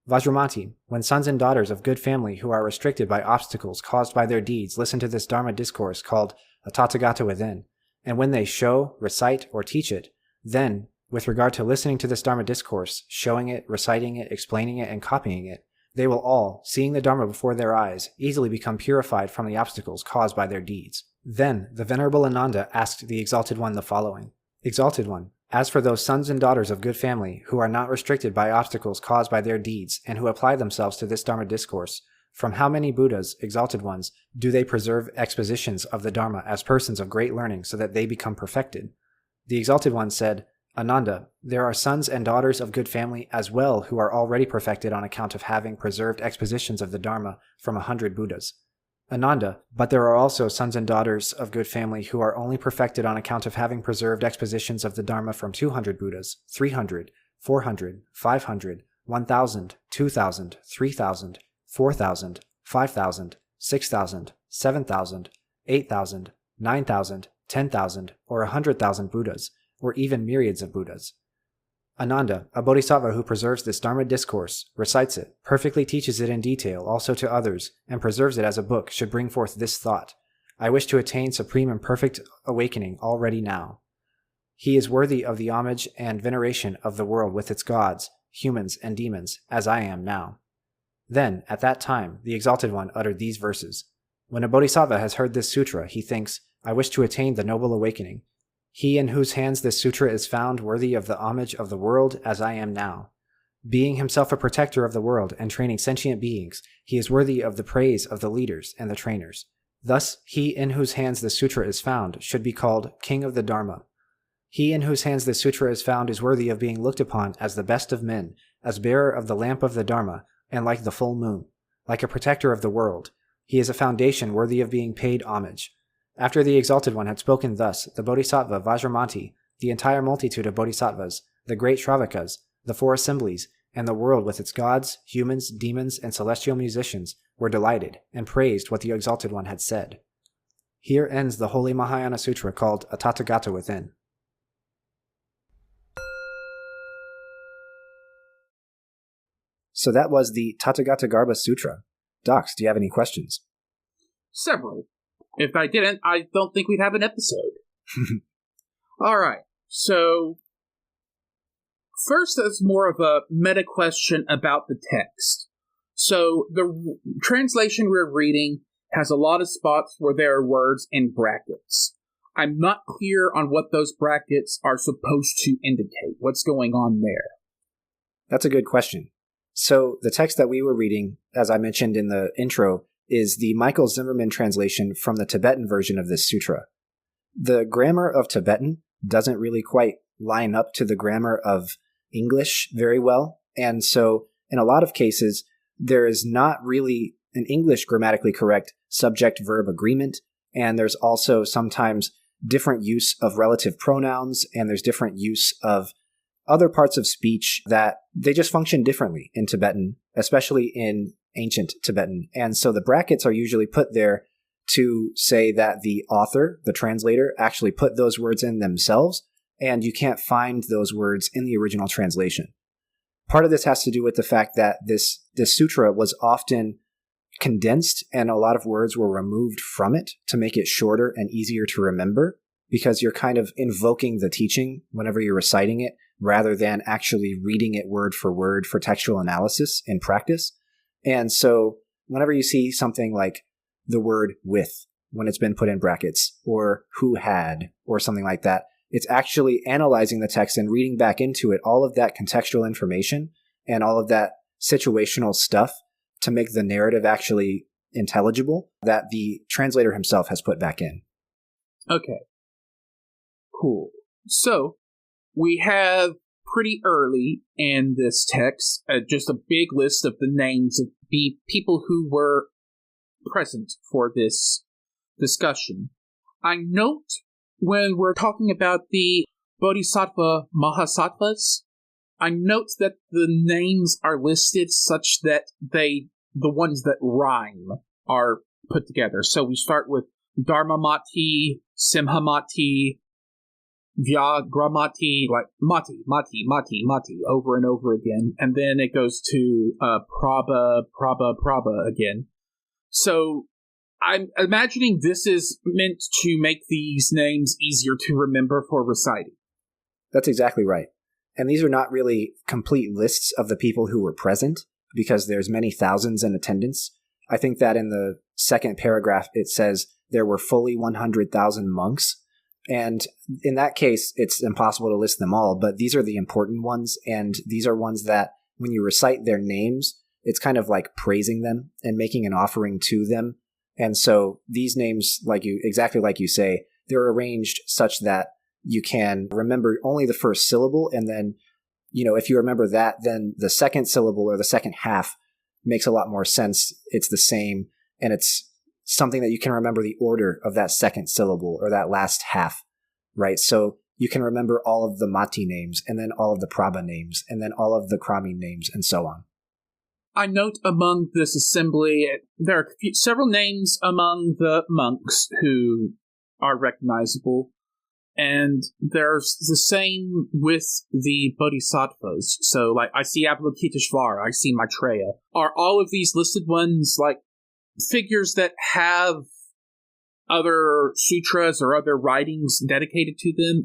Vajramati, when sons and daughters of good family who are restricted by obstacles caused by their deeds listen to this Dharma discourse called A Tathagata Within, and when they show, recite, or teach it, then, with regard to listening to this Dharma discourse, showing it, reciting it, explaining it, and copying it, they will all, seeing the Dharma before their eyes, easily become purified from the obstacles caused by their deeds. Then the Venerable Ananda asked the Exalted One the following. Exalted One, as for those sons and daughters of good family who are not restricted by obstacles caused by their deeds and who apply themselves to this Dharma discourse, from how many Buddhas, Exalted Ones, do they preserve expositions of the Dharma as persons of great learning so that they become perfected? The Exalted One said, Ananda, there are sons and daughters of good family as well who are already perfected on account of having preserved expositions of the Dharma from 100 Buddhas. Ananda, but there are also sons and daughters of good family who are only perfected on account of having preserved expositions of the Dharma from 200 Buddhas, 300, 400, 500, 1,000, 2,000, 3,000, 4,000, 5,000, 6,000, 7,000, 8,000, 9,000, 10,000, or 100,000 Buddhas, or even myriads of Buddhas. Ananda, a bodhisattva who preserves this Dharma discourse, recites it, perfectly teaches it in detail also to others, and preserves it as a book, should bring forth this thought: I wish to attain supreme and perfect awakening already now. He is worthy of the homage and veneration of the world with its gods, humans, and demons, as I am now. Then, at that time, the Exalted One uttered these verses. When a bodhisattva has heard this sutra, he thinks, I wish to attain the noble awakening. He in whose hands this sutra is found worthy of the homage of the world as I am now. Being himself a protector of the world and training sentient beings, he is worthy of the praise of the leaders and the trainers. Thus, he in whose hands this sutra is found should be called King of the Dharma. He in whose hands this sutra is found is worthy of being looked upon as the best of men, as bearer of the lamp of the Dharma, and like the full moon, like a protector of the world. He is a foundation worthy of being paid homage. After the Exalted One had spoken thus, the Bodhisattva Vajramati, the entire multitude of bodhisattvas, the great Shravakas, the 4 assemblies, and the world with its gods, humans, demons, and celestial musicians were delighted and praised what the Exalted One had said. Here ends the Holy Mahayana Sutra called A Tathagata Within. So that was the Tathagatagarbhasutra. Docs, do you have any questions?
Several. If I didn't, I don't think we'd have an episode. All right. So, first is more of a meta question about the text. So, the translation we're reading has a lot of spots where there are words in brackets. I'm not clear on what those brackets are supposed to indicate. What's going on there?
That's a good question. So, the text that we were reading, as I mentioned in the intro, is the Michael Zimmermann translation from the Tibetan version of this sutra. The grammar of Tibetan doesn't really quite line up to the grammar of English very well, and so in a lot of cases, there is not really an English grammatically correct subject-verb agreement, and there's also sometimes different use of relative pronouns, and there's different use of other parts of speech that they just function differently in Tibetan, especially in ancient Tibetan. And so the brackets are usually put there to say that the author, the translator, actually put those words in themselves, and you can't find those words in the original translation. Part of this has to do with the fact that this sutra was often condensed and a lot of words were removed from it to make it shorter and easier to remember, because you're kind of invoking the teaching whenever you're reciting it rather than actually reading it word for textual analysis in practice. And so whenever you see something like the word with, when it's been put in brackets, or who had, or something like that, it's actually analyzing the text and reading back into it all of that contextual information and all of that situational stuff to make the narrative actually intelligible that the translator himself has put back in.
Okay. Cool. So, we have pretty early in this text just a big list of the names of the people who were present for this discussion. I note when we're talking about the Bodhisattva Mahasattvas, I note that the names are listed such that the ones that rhyme are put together. So we start with Dharmamati, Simhamati, Vyagramati, like Mati, over and over again. And then it goes to Prabha again. So I'm imagining this is meant to make these names easier to remember for reciting.
That's exactly right. And these are not really complete lists of the people who were present, because there's many thousands in attendance. I think that in the second paragraph, it says there were fully 100,000 monks. And in that case, it's impossible to list them all, but these are the important ones. And these are ones that when you recite their names, it's kind of like praising them and making an offering to them. And so these names, exactly like you say, they're arranged such that you can remember only the first syllable, and then, if you remember that, then the second syllable or the second half makes a lot more sense. It's the same, and it's something that you can remember the order of that second syllable or that last half, right? So you can remember all of the Mati names, and then all of the Prabha names, and then all of the Krami names, and so on.
I note among this assembly, there are several names among the monks who are recognizable. And there's the same with the bodhisattvas. So, I see Avalokiteshvara, I see Maitreya. Are all of these listed ones, figures that have other sutras or other writings dedicated to them?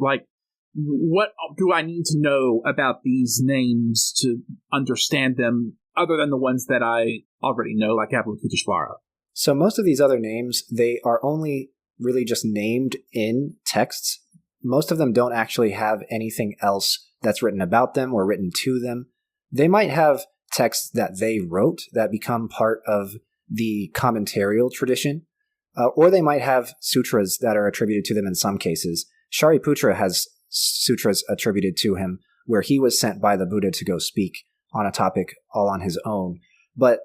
What do I need to know about these names to understand them, other than the ones that I already know, like Avalokiteshvara?
So most of these other names, they are only really just named in texts. Most of them don't actually have anything else that's written about them or written to them. They might have texts that they wrote that become part of the commentarial tradition, or they might have sutras that are attributed to them in some cases. Shariputra has sutras attributed to him where he was sent by the Buddha to go speak on a topic all on his own. But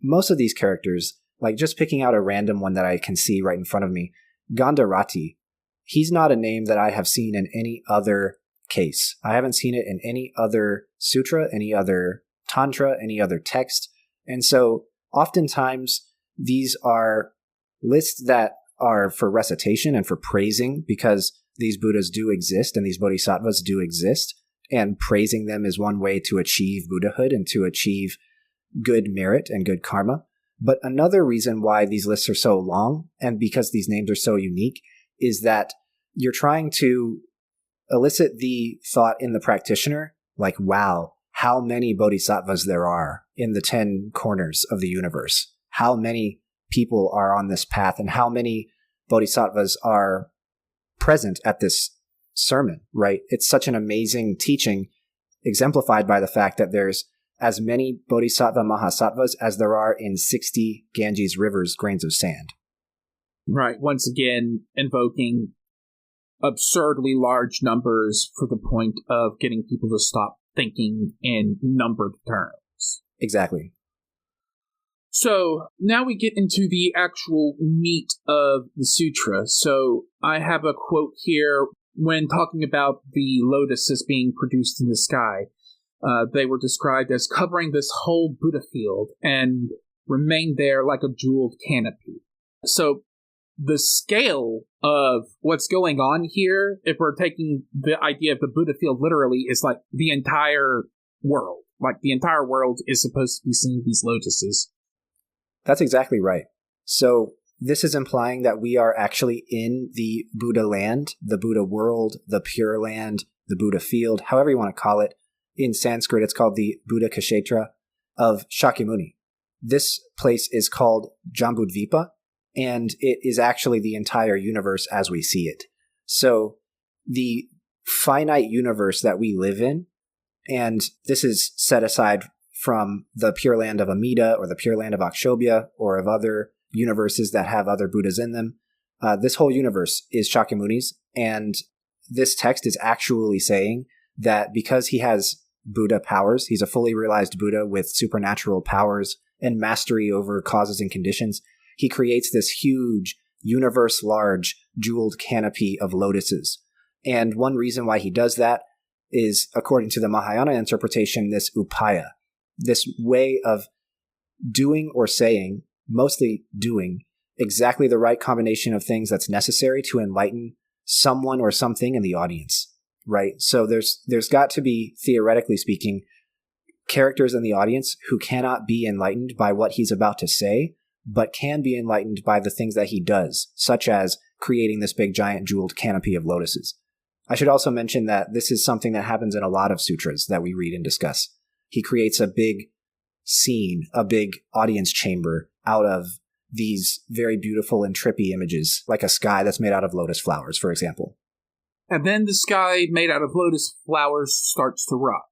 most of these characters, just picking out a random one that I can see right in front of me, Gandharati, he's not a name that I have seen in any other case. I haven't seen it in any other sutra, any other tantra, any other text. And so oftentimes these are lists that are for recitation and for praising, because these Buddhas do exist and these bodhisattvas do exist. And praising them is one way to achieve Buddhahood and to achieve good merit and good karma. But another reason why these lists are so long, and because these names are so unique, is that you're trying to elicit the thought in the practitioner, wow, how many bodhisattvas there are in the 10 corners of the universe. How many people are on this path, and how many bodhisattvas are present at this sermon, right? It's such an amazing teaching, exemplified by the fact that there's as many bodhisattva mahasattvas as there are in 60 Ganges rivers grains of sand.
Right. Once again, invoking absurdly large numbers for the point of getting people to stop thinking in numbered terms.
Exactly.
So now we get into the actual meat of the sutra. So I have a quote here when talking about the lotus as being produced in the sky. They were described as covering this whole Buddha field and remained there like a jeweled canopy. So the scale of what's going on here, if we're taking the idea of the Buddha field literally, is like the entire world. Like the entire world is supposed to be seeing these lotuses.
That's exactly right. So this is implying that we are actually in the Buddha land, the Buddha world, the pure land, the Buddha field, however you want to call it. In Sanskrit, it's called the Buddha Kshetra of Shakyamuni. This place is called Jambudvipa, and it is actually the entire universe as we see it. So the finite universe that we live in, and this is set aside from the Pure Land of Amida or the Pure Land of Akshobhya or of other universes that have other Buddhas in them. This whole universe is Shakyamuni's, and this text is actually saying that because he has Buddha powers, he's a fully realized Buddha with supernatural powers and mastery over causes and conditions, he creates this huge, universe-large, jeweled canopy of lotuses. And one reason why he does that is, according to the Mahayana interpretation, this upaya, this way of doing or saying, mostly doing, exactly the right combination of things that's necessary to enlighten someone or something in the audience, right? So there's got to be, theoretically speaking, characters in the audience who cannot be enlightened by what he's about to say, but can be enlightened by the things that he does, such as creating this big giant jeweled canopy of lotuses. I should also mention that this is something that happens in a lot of sutras that we read and discuss. He creates a big scene, a big audience chamber out of these very beautiful and trippy images, like a sky that's made out of lotus flowers, for example.
And then the sky made out of lotus flowers starts to rot.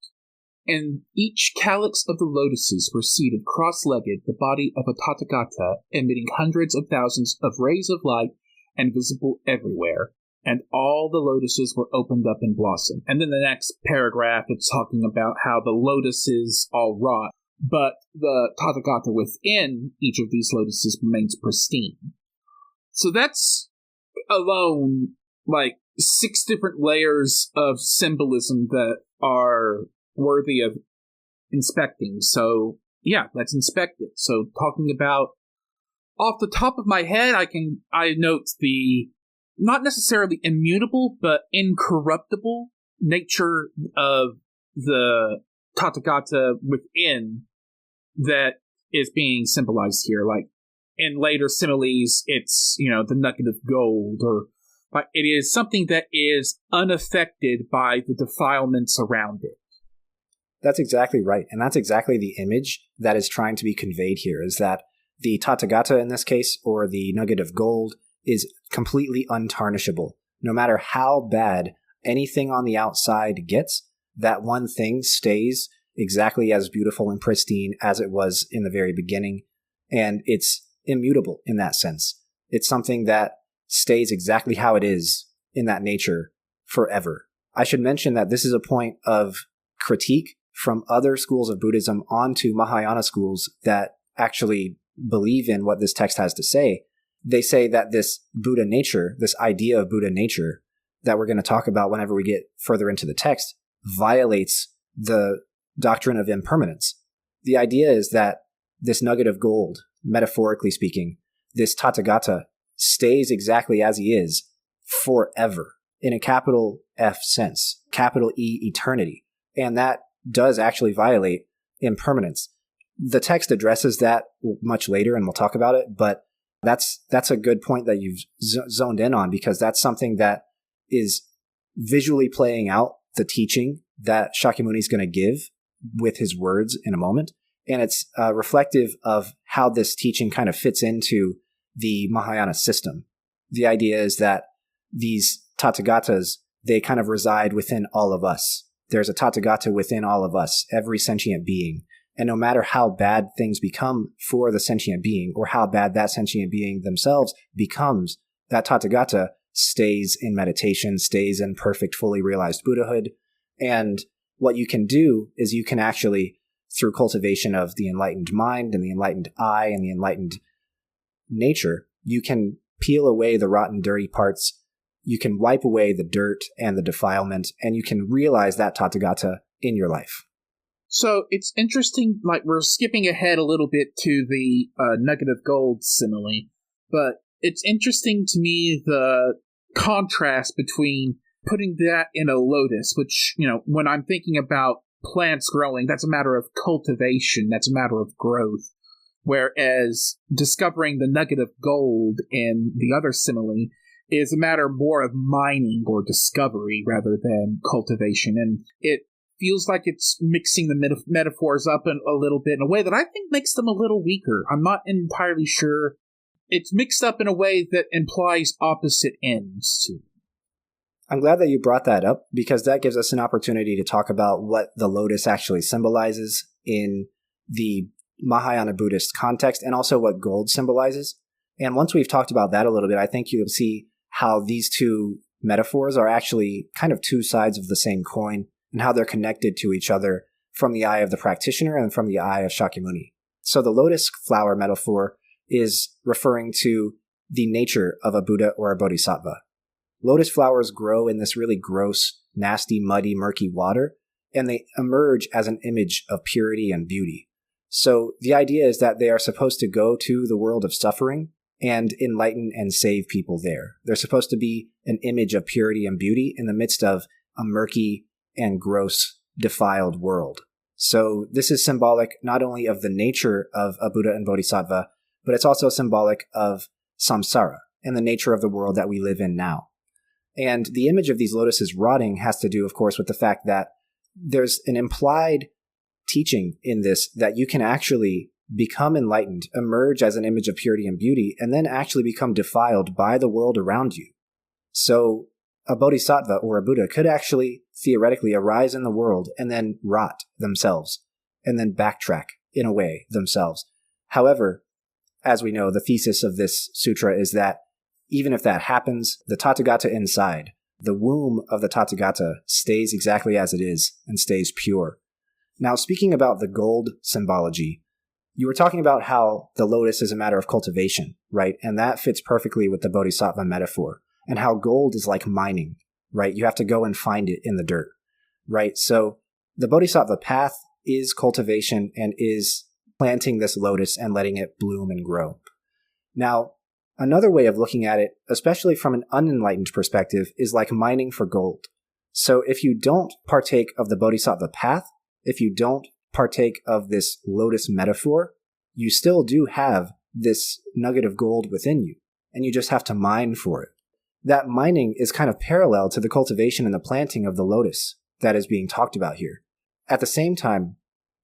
And each calyx of the lotuses were seated cross-legged, the body of a Tathagata, emitting hundreds of thousands of rays of light and visible everywhere. And all the lotuses were opened up and blossomed. And then the next paragraph, it's talking about how the lotuses all rot, but the Tathagata within each of these lotuses remains pristine. So that's alone like 6 different layers of symbolism that are worthy of inspecting. So yeah, let's inspect it. So talking about, off the top of my head, I note the not necessarily immutable, but incorruptible nature of the Tathagata within that is being symbolized here. Like in later similes, it's, the nugget of gold, or like it is something that is unaffected by the defilements around it.
That's exactly right. And that's exactly the image that is trying to be conveyed here, is that the Tathagata in this case, or the nugget of gold, is completely untarnishable. No matter how bad anything on the outside gets, that one thing stays exactly as beautiful and pristine as it was in the very beginning. And it's immutable in that sense. It's something that stays exactly how it is in that nature forever. I should mention that this is a point of critique from other schools of Buddhism onto Mahayana schools that actually believe in what this text has to say. They say that this Buddha nature, this idea of Buddha nature that we're going to talk about whenever we get further into the text, violates the doctrine of impermanence. The idea is that this nugget of gold, metaphorically speaking, this Tathagata stays exactly as he is forever, in a capital F sense, capital E eternity. And that does actually violate impermanence. The text addresses that much later, and we'll talk about it, but that's a good point that you've zoned in on, because that's something that is visually playing out the teaching that Shakyamuni is going to give with his words in a moment. And it's reflective of how this teaching kind of fits into the Mahayana system. The idea is that these Tathagatas, they kind of reside within all of us. There's a Tathagata within all of us, every sentient being. And no matter how bad things become for the sentient being, or how bad that sentient being themselves becomes, that Tathagata stays in meditation, stays in perfect, fully realized Buddhahood. And what you can do is you can actually, through cultivation of the enlightened mind and the enlightened eye and the enlightened nature, you can peel away the rotten, dirty parts. You can wipe away the dirt and the defilement, and you can realize that Tathagata in your life.
So it's interesting, like we're skipping ahead a little bit to the nugget of gold simile, but it's interesting to me the contrast between putting that in a lotus, which, when I'm thinking about plants growing, that's a matter of cultivation, that's a matter of growth, whereas discovering the nugget of gold in the other simile is a matter more of mining or discovery rather than cultivation, and it feels like it's mixing the metaphors up a little bit in a way that I think makes them a little weaker. I'm not entirely sure. It's mixed up in a way that implies opposite ends to.
I'm glad that you brought that up, because that gives us an opportunity to talk about what the lotus actually symbolizes in the Mahayana Buddhist context, and also what gold symbolizes. And once we've talked about that a little bit, I think you'll see how these two metaphors are actually kind of two sides of the same coin, and how they're connected to each other from the eye of the practitioner and from the eye of Shakyamuni. So the lotus flower metaphor is referring to the nature of a Buddha or a Bodhisattva. Lotus flowers grow in this really gross, nasty, muddy, murky water, and they emerge as an image of purity and beauty. So the idea is that they are supposed to go to the world of suffering and enlighten and save people there. They're supposed to be an image of purity and beauty in the midst of a murky and gross, defiled world. So this is symbolic not only of the nature of a Buddha and Bodhisattva, but it's also symbolic of samsara and the nature of the world that we live in now. And the image of these lotuses rotting has to do, of course, with the fact that there's an implied teaching in this that you can actually become enlightened, emerge as an image of purity and beauty, and then actually become defiled by the world around you. So a bodhisattva or a Buddha could actually theoretically arise in the world and then rot themselves, and then backtrack in a way themselves. However, as we know, the thesis of this sutra is that even if that happens, the Tathagata inside, the womb of the Tathagata, stays exactly as it is and stays pure. Now, speaking about the gold symbology, you were talking about how the lotus is a matter of cultivation, right? And that fits perfectly with the bodhisattva metaphor, and how gold is like mining, right? You have to go and find it in the dirt, right? So the bodhisattva path is cultivation and is planting this lotus and letting it bloom and grow. Now, another way of looking at it, especially from an unenlightened perspective, is like mining for gold. So if you don't partake of the bodhisattva path, if you don't partake of this lotus metaphor, you still do have this nugget of gold within you, and you just have to mine for it. That mining is kind of parallel to the cultivation and the planting of the lotus that is being talked about here. At the same time,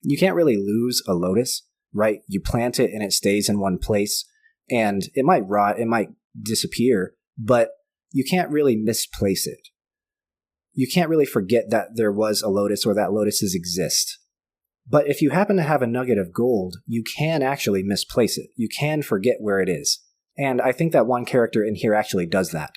you can't really lose a lotus, right? You plant it and it stays in one place, and it might rot, it might disappear, but you can't really misplace it. You can't really forget that there was a lotus or that lotuses exist. But if you happen to have a nugget of gold, you can actually misplace it. You can forget where it is. And I think that one character in here actually does that.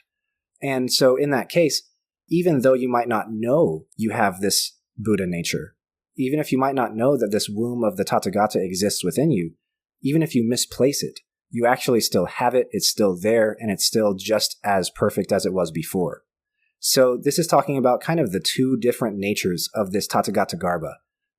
And so in that case, even though you might not know you have this Buddha nature, even if you might not know that this womb of the Tathagata exists within you, even if you misplace it, you actually still have it, it's still there, and it's still just as perfect as it was before. So this is talking about kind of the two different natures of this Tathagatagarbha,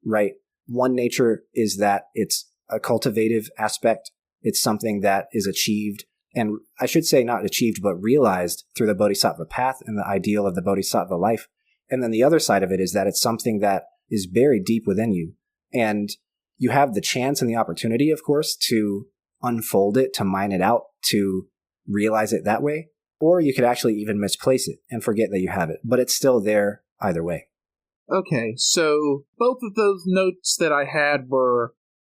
right? One nature is that it's a cultivative aspect. It's something that is achieved, and I should say not achieved, but realized through the bodhisattva path and the ideal of the bodhisattva life. And then the other side of it is that it's something that is buried deep within you. And you have the chance and the opportunity, of course, to unfold it, to mine it out, to realize it that way. Or you could actually even misplace it and forget that you have it. But it's still there either way.
Okay, so both of those notes that I had were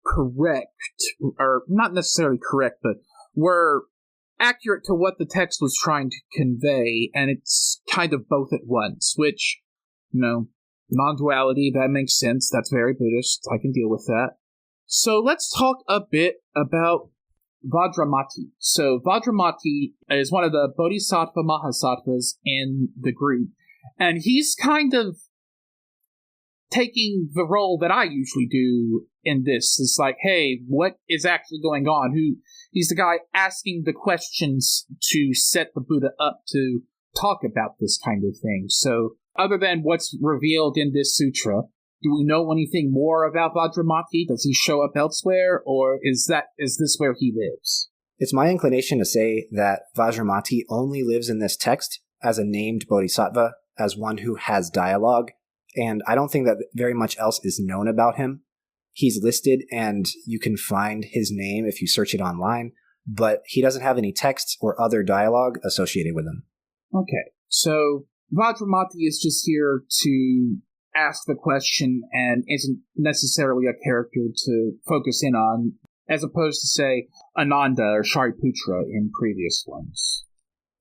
correct, or not necessarily correct, but were accurate to what the text was trying to convey, and it's kind of both at once, which, non-duality, that makes sense. That's very Buddhist. I can deal with that. So let's talk a bit about Vajramati. So Vajramati is one of the Bodhisattva Mahasattvas in the group, and he's kind of taking the role that I usually do in this. It's like, hey, what is actually going on? He's the guy asking the questions to set the Buddha up to talk about this kind of thing. So, other than what's revealed in this sutra, do we know anything more about Vajramati? Does he show up elsewhere, or is this where he lives?
It's my inclination to say that Vajramati only lives in this text as a named bodhisattva, as one who has dialogue, and I don't think that very much else is known about him. He's listed, and you can find his name if you search it online, but he doesn't have any text or other dialogue associated with him.
Okay, so Vajramati is just here to ask the question and isn't necessarily a character to focus in on, as opposed to, say, Ananda or Shariputra in previous ones.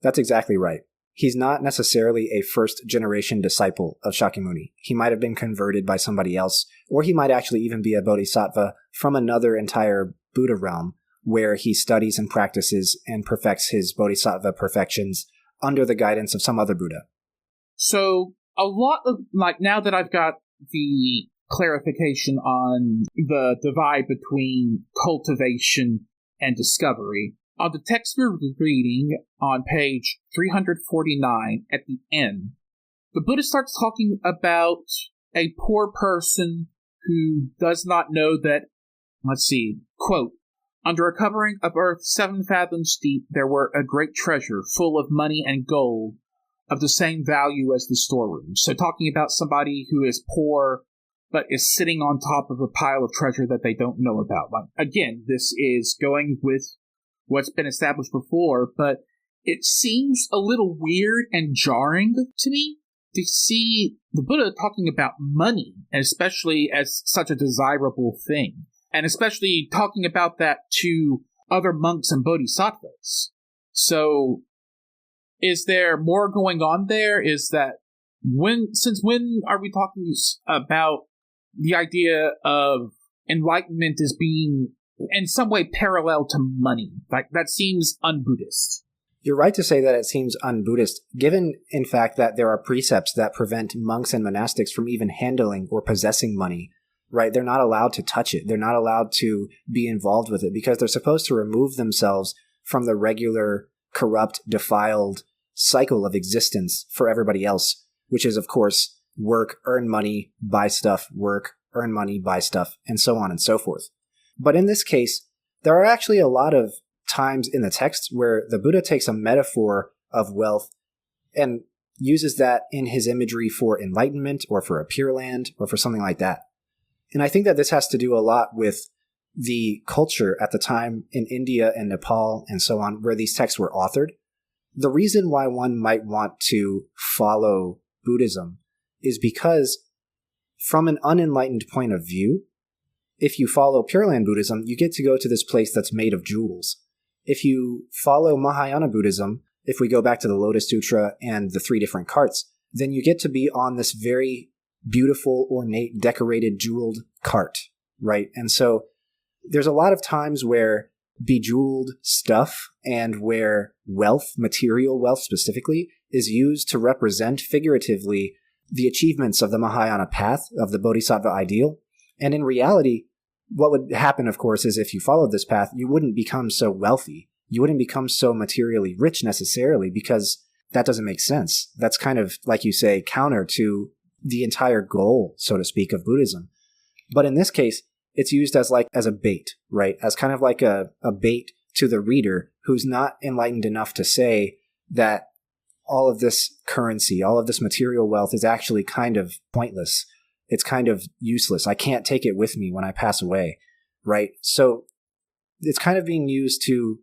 That's exactly right. He's not necessarily a first-generation disciple of Shakyamuni. He might have been converted by somebody else, or he might actually even be a bodhisattva from another entire Buddha realm, where he studies and practices and perfects his bodhisattva perfections under the guidance of some other Buddha.
So, a lot of, now that I've got the clarification on the divide between cultivation and discovery, on the text we're reading on page 349 at the end, the Buddha starts talking about a poor person who does not know that, quote, under a covering of earth 7 fathoms deep, there were a great treasure full of money and gold of the same value as the storeroom. So talking about somebody who is poor but is sitting on top of a pile of treasure that they don't know about. Again, this is going with what's been established before, but it seems a little weird and jarring to me to see the Buddha talking about money, especially as such a desirable thing, and especially talking about that to other monks and bodhisattvas. So, is there more going on there? Is that since when are we talking about the idea of enlightenment as being in some way parallel to money? That seems un-Buddhist.
You're right to say that it seems un-Buddhist, given, in fact, that there are precepts that prevent monks and monastics from even handling or possessing money, right? They're not allowed to touch it. They're not allowed to be involved with it because they're supposed to remove themselves from the regular, corrupt, defiled cycle of existence for everybody else, which is, of course, work, earn money, buy stuff, work, earn money, buy stuff, and so on and so forth. But in this case, there are actually a lot of times in the text where the Buddha takes a metaphor of wealth and uses that in his imagery for enlightenment or for a Pure Land or for something like that. And I think that this has to do a lot with the culture at the time in India and Nepal and so on where these texts were authored. The reason why one might want to follow Buddhism is because from an unenlightened point of view, if you follow Pure Land Buddhism, you get to go to this place that's made of jewels. If you follow Mahayana Buddhism, if we go back to the Lotus Sutra and the 3 different carts, then you get to be on this very beautiful, ornate, decorated, jeweled cart, right? And so there's a lot of times where bejeweled stuff and where wealth, material wealth specifically, is used to represent figuratively the achievements of the Mahayana path, of the Bodhisattva ideal. And in reality, what would happen, of course, is if you followed this path, you wouldn't become so wealthy. You wouldn't become so materially rich necessarily, because that doesn't make sense. That's kind of, like you say, counter to the entire goal, so to speak, of Buddhism. But in this case, it's used as a bait, right? As kind of like a bait to the reader who's not enlightened enough to say that all of this currency, all of this material wealth is actually kind of pointless. It's kind of useless. I can't take it with me when I pass away, right? So it's kind of being used to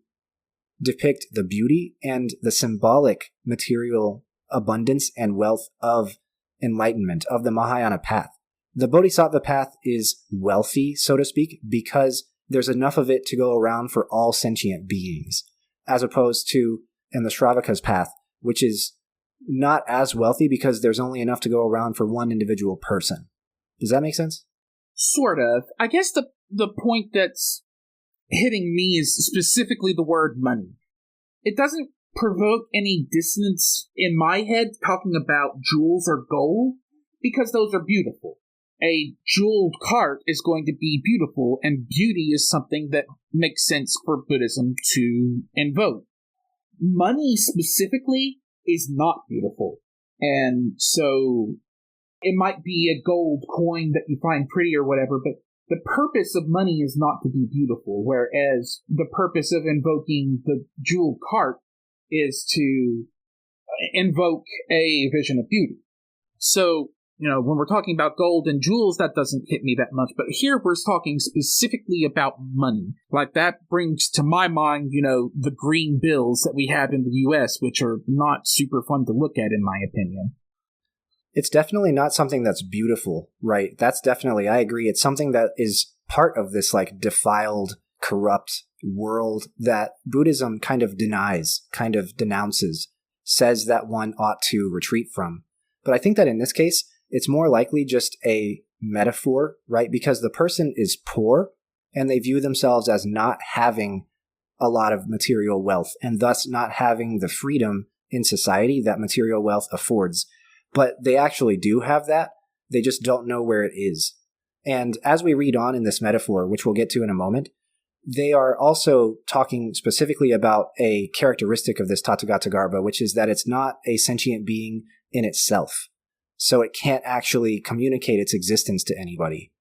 depict the beauty and the symbolic material abundance and wealth of enlightenment, of the Mahayana path. The Bodhisattva path is wealthy, so to speak, because there's enough of it to go around for all sentient beings, as opposed to in the Shravaka's path, which is not as wealthy because there's only enough to go around for one individual person. Does that make sense?
Sort of. I guess the point that's hitting me is specifically the word money. It doesn't provoke any dissonance in my head talking about jewels or gold, because those are beautiful. a jeweled cart is going to be beautiful, and beauty is something that makes sense for Buddhism to invoke. Money specifically is not beautiful. And so it might be a gold coin that you find pretty or whatever, but the purpose of money is not to be beautiful, whereas the purpose of invoking the jeweled cart is to invoke a vision of beauty. So, when we're talking about gold and jewels, that doesn't hit me that much. But here we're talking specifically about money. Like, that brings to my mind, the green bills that we have in the U.S., which are not super fun to look at, in my opinion.
It's definitely not something that's beautiful, right? That's definitely, I agree. It's something that is part of this, defiled, corrupt world that Buddhism kind of denies, kind of denounces, says that one ought to retreat from. But I think that in this case, it's more likely just a metaphor, right? Because the person is poor and they view themselves as not having a lot of material wealth and thus not having the freedom in society that material wealth affords. But they actually do have that. They just don't know where it is. And as we read on in this metaphor, which we'll get to in a moment, they are also talking specifically about a characteristic of this Tathagatagarbha, which is that it's not a sentient being in itself. So it can't actually communicate its existence to anybody.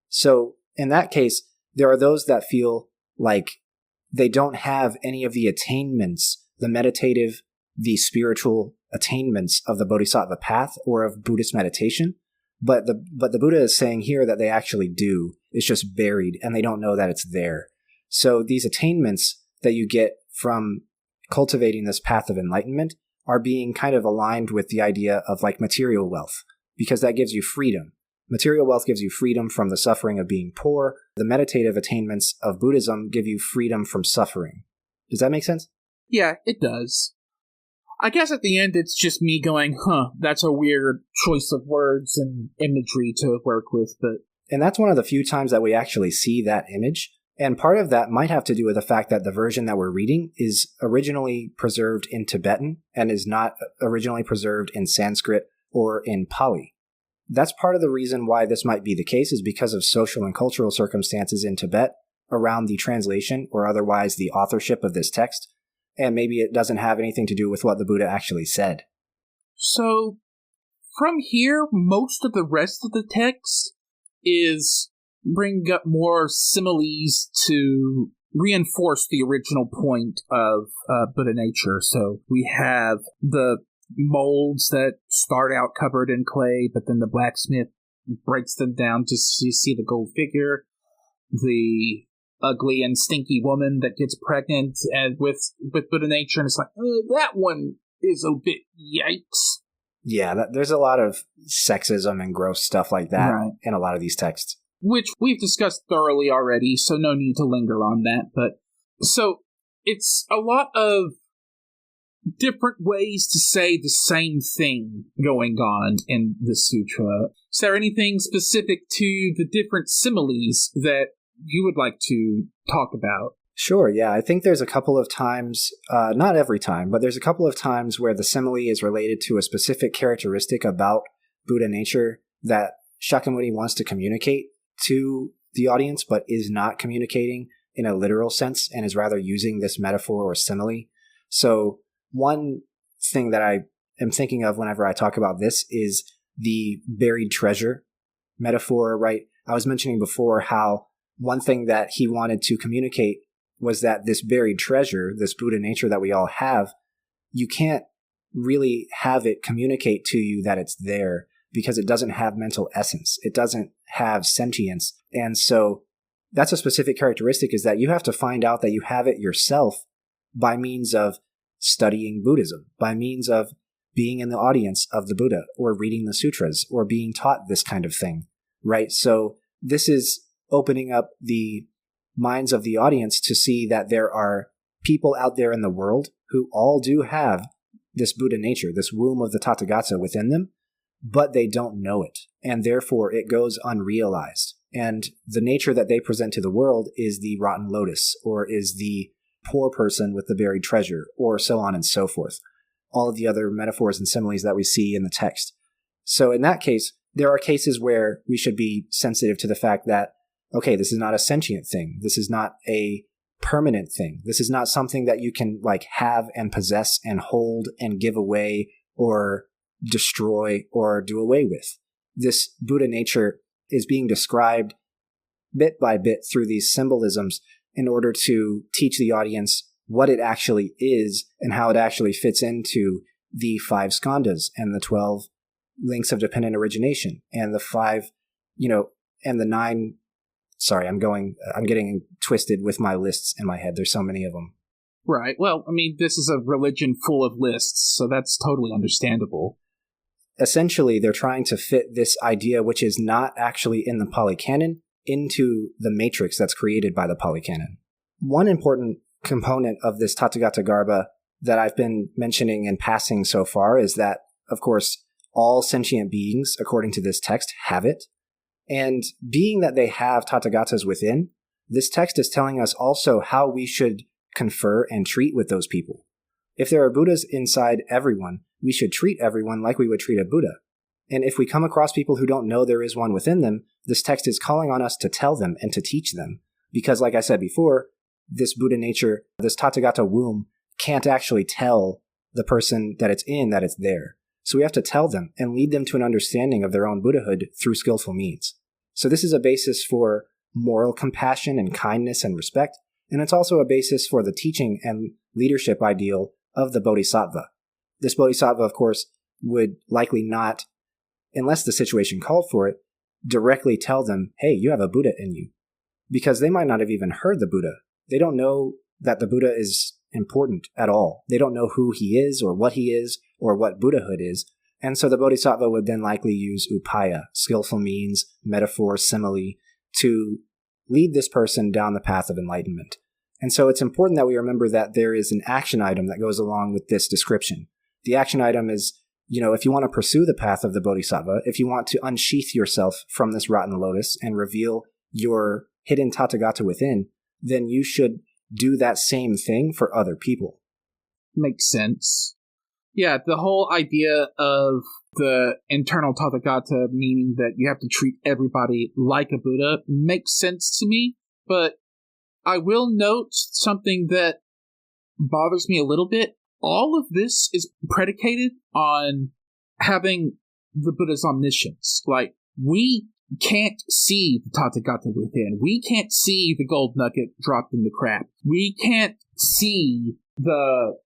So in that case, there are those that feel like they don't have any of the attainments, the meditative, the spiritual attainments of the Bodhisattva path or of Buddhist meditation. But the Buddha is saying here that they actually do. It's just buried and they don't know that it's there. So these attainments that you get from cultivating this path of enlightenment are being kind of aligned with the idea of material wealth, because that gives you freedom. Material wealth gives you freedom from the suffering of being poor. The meditative attainments of Buddhism give you freedom from suffering. Does that make sense?
Yeah, it does. I guess at the end it's just me going, that's a weird choice of words and imagery to work with.
And that's one of the few times that we actually see that image. And part of that might have to do with the fact that the version that we're reading is originally preserved in Tibetan and is not originally preserved in Sanskrit or in Pali. That's part of the reason why this might be the case, is because of social and cultural circumstances in Tibet around the translation or otherwise the authorship of this text. And maybe it doesn't have anything to do with what the Buddha actually said.
So, from here, most of the rest of the text is bring up more similes to reinforce the original point of Buddha nature. So we have the molds that start out covered in clay, but then the blacksmith breaks them down to see the gold figure. The ugly and stinky woman that gets pregnant and with Buddha nature, and it's like, that one is a bit yikes.
Yeah, there's a lot of sexism and gross stuff like that in a lot of these texts.
Which we've discussed thoroughly already, so no need to linger on that. But so it's a lot of different ways to say the same thing going on in the sutra. Is there anything specific to the different similes that you would like to talk about?
Sure, yeah. I think there's a couple of times, not every time, but there's a couple of times where the simile is related to a specific characteristic about Buddha nature that Shakyamuni wants to communicate to the audience, but is not communicating in a literal sense and is rather using this metaphor or simile. So one thing that I am thinking of whenever I talk about this is the buried treasure metaphor, right? I was mentioning before how one thing that he wanted to communicate was that this buried treasure, this Buddha nature that we all have, you can't really have it communicate to you that it's there, because it doesn't have mental essence. It doesn't have sentience. And so that's a specific characteristic, is that you have to find out that you have it yourself by means of studying Buddhism, by means of being in the audience of the Buddha or reading the sutras or being taught this kind of thing, right? So this is opening up the minds of the audience to see that there are people out there in the world who all do have this Buddha nature, this womb of the Tathagata within them, but they don't know it, and therefore it goes unrealized. And the nature that they present to the world is the rotten lotus, or is the poor person with the buried treasure, or so on and so forth. All of the other metaphors and similes that we see in the text. So in that case, there are cases where we should be sensitive to the fact that, okay, this is not a sentient thing. This is not a permanent thing. This is not something that you can like have and possess and hold and give away or destroy or do away with. This Buddha nature is being described bit by bit through these symbolisms in order to teach the audience what it actually is and how it actually fits into the 5 skandhas and the 12 links of dependent origination and the 5, and the 9. Sorry, I'm getting twisted with my lists in my head. There's so many of them.
Right. Well, I mean, this is a religion full of lists, so that's totally understandable.
Essentially, they're trying to fit this idea, which is not actually in the Pali Canon, into the matrix that's created by the Pali Canon. One important component of this Tathagatagarbha that I've been mentioning in passing so far is that, of course, all sentient beings, according to this text, have it. And being that they have Tathagatas within, this text is telling us also how we should confer and treat with those people. If there are Buddhas inside everyone, we should treat everyone like we would treat a Buddha. And if we come across people who don't know there is one within them, this text is calling on us to tell them and to teach them. Because like I said before, this Buddha nature, this Tathagata womb, can't actually tell the person that it's in that it's there. So we have to tell them and lead them to an understanding of their own Buddhahood through skillful means. So this is a basis for moral compassion and kindness and respect, and it's also a basis for the teaching and leadership ideal of the Bodhisattva. This Bodhisattva, of course, would likely not, unless the situation called for it, directly tell them, hey, you have a Buddha in you. Because they might not have even heard the Buddha. They don't know that the Buddha is important at all. They don't know who he is or what Buddhahood is. And so the Bodhisattva would then likely use upaya, skillful means, metaphor, simile, to lead this person down the path of enlightenment. And so it's important that we remember that there is an action item that goes along with this description. The action item is, if you want to pursue the path of the Bodhisattva, if you want to unsheath yourself from this rotten lotus and reveal your hidden Tathagata within, then you should do that same thing for other people.
Makes sense. Yeah, the whole idea of the internal Tathagata, meaning that you have to treat everybody like a Buddha, makes sense to me, but I will note something that bothers me a little bit. All of this is predicated on having the Buddha's omniscience. Like, we can't see the Tathagata within. We can't see the gold nugget dropped in the crap. We can't see the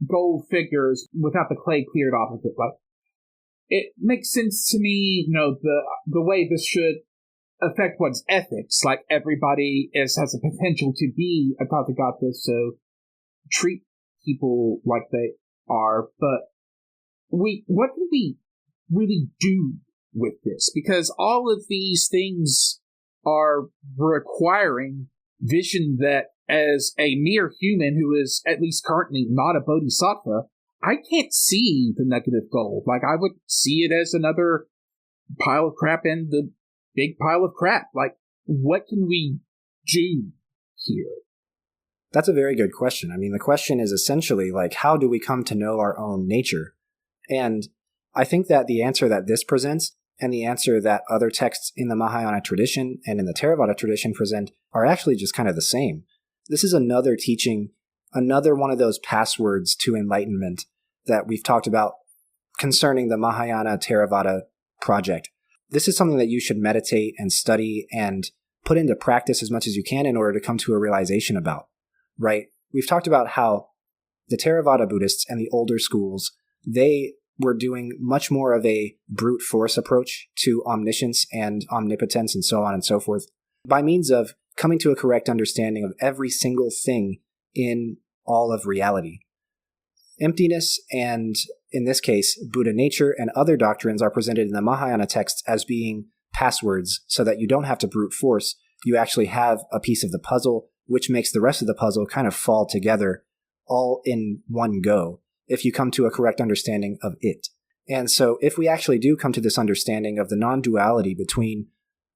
gold figures without the clay cleared off of it. Like, it makes sense to me, the way this should affect one's ethics. Like, everybody has a potential to be a Tathagata, so treat people like they are. But what can we really do with this? Because all of these things are requiring vision that, as a mere human who is at least currently not a bodhisattva, I can't see the negative gold. Like, I would see it as another pile of crap in the big pile of crap. Like, what can we do here?
That's a very good question. I mean, the question is essentially, like, how do we come to know our own nature? And I think that the answer that this presents and the answer that other texts in the Mahayana tradition and in the Theravada tradition present are actually just kind of the same. This is another teaching, another one of those passwords to enlightenment that we've talked about concerning the Mahayana Theravada project. This is something that you should meditate and study and put into practice as much as you can in order to come to a realization about, right? We've talked about how the Theravada Buddhists and the older schools, they were doing much more of a brute force approach to omniscience and omnipotence and so on and so forth by means of coming to a correct understanding of every single thing in all of reality. Emptiness and, in this case, Buddha nature and other doctrines are presented in the Mahayana texts as being passwords so that you don't have to brute force. You actually have a piece of the puzzle, which makes the rest of the puzzle kind of fall together all in one go if you come to a correct understanding of it. And so if we actually do come to this understanding of the non-duality between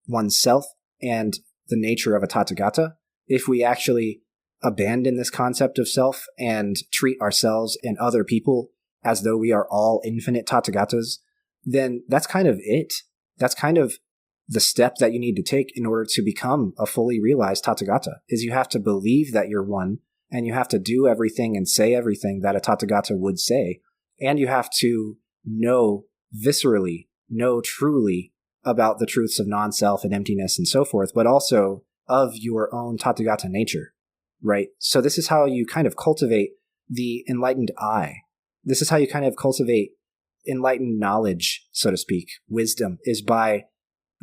oneself and the nature of a Tathagata, if we actually abandon this concept of self and treat ourselves and other people as though we are all infinite Tathagatas, then that's kind of it. that's kind of the step that you need to take in order to become a fully realized Tathagata, is you have to believe that you're one, and you have to do everything and say everything that a Tathagata would say, and you have to know viscerally, know truly about the truths of non-self and emptiness and so forth, but also of your own Tathagata nature, right? So this is how you kind of cultivate the enlightened eye. This is how you kind of cultivate enlightened knowledge, so to speak. Wisdom is by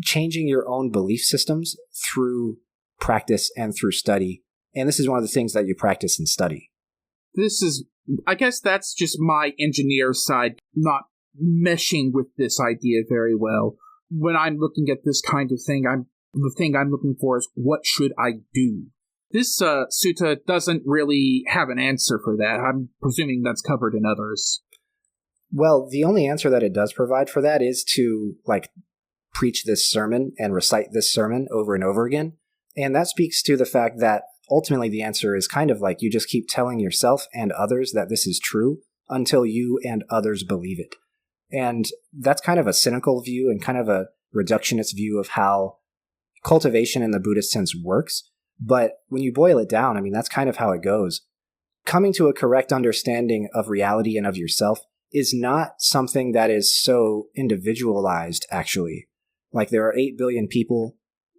changing your own belief systems through practice and through study. And this is one of the things that you practice and study.
I guess that's just my engineer side not meshing with this idea very well. When I'm looking at this kind of thing, the thing I'm looking for is, what should I do? This sutta doesn't really have an answer for that. I'm presuming that's covered in others.
Well, the only answer that it does provide for that is to, preach this sermon and recite this sermon over and over again. And that speaks to the fact that ultimately the answer is kind of like you just keep telling yourself and others that this is true until you and others believe it. And that's kind of a cynical view and kind of a reductionist view of how cultivation in the Buddhist sense works. But when you boil it down, that's kind of how it goes. Coming to a correct understanding of reality and of yourself is not something that is so individualized, actually. There are 8 billion people.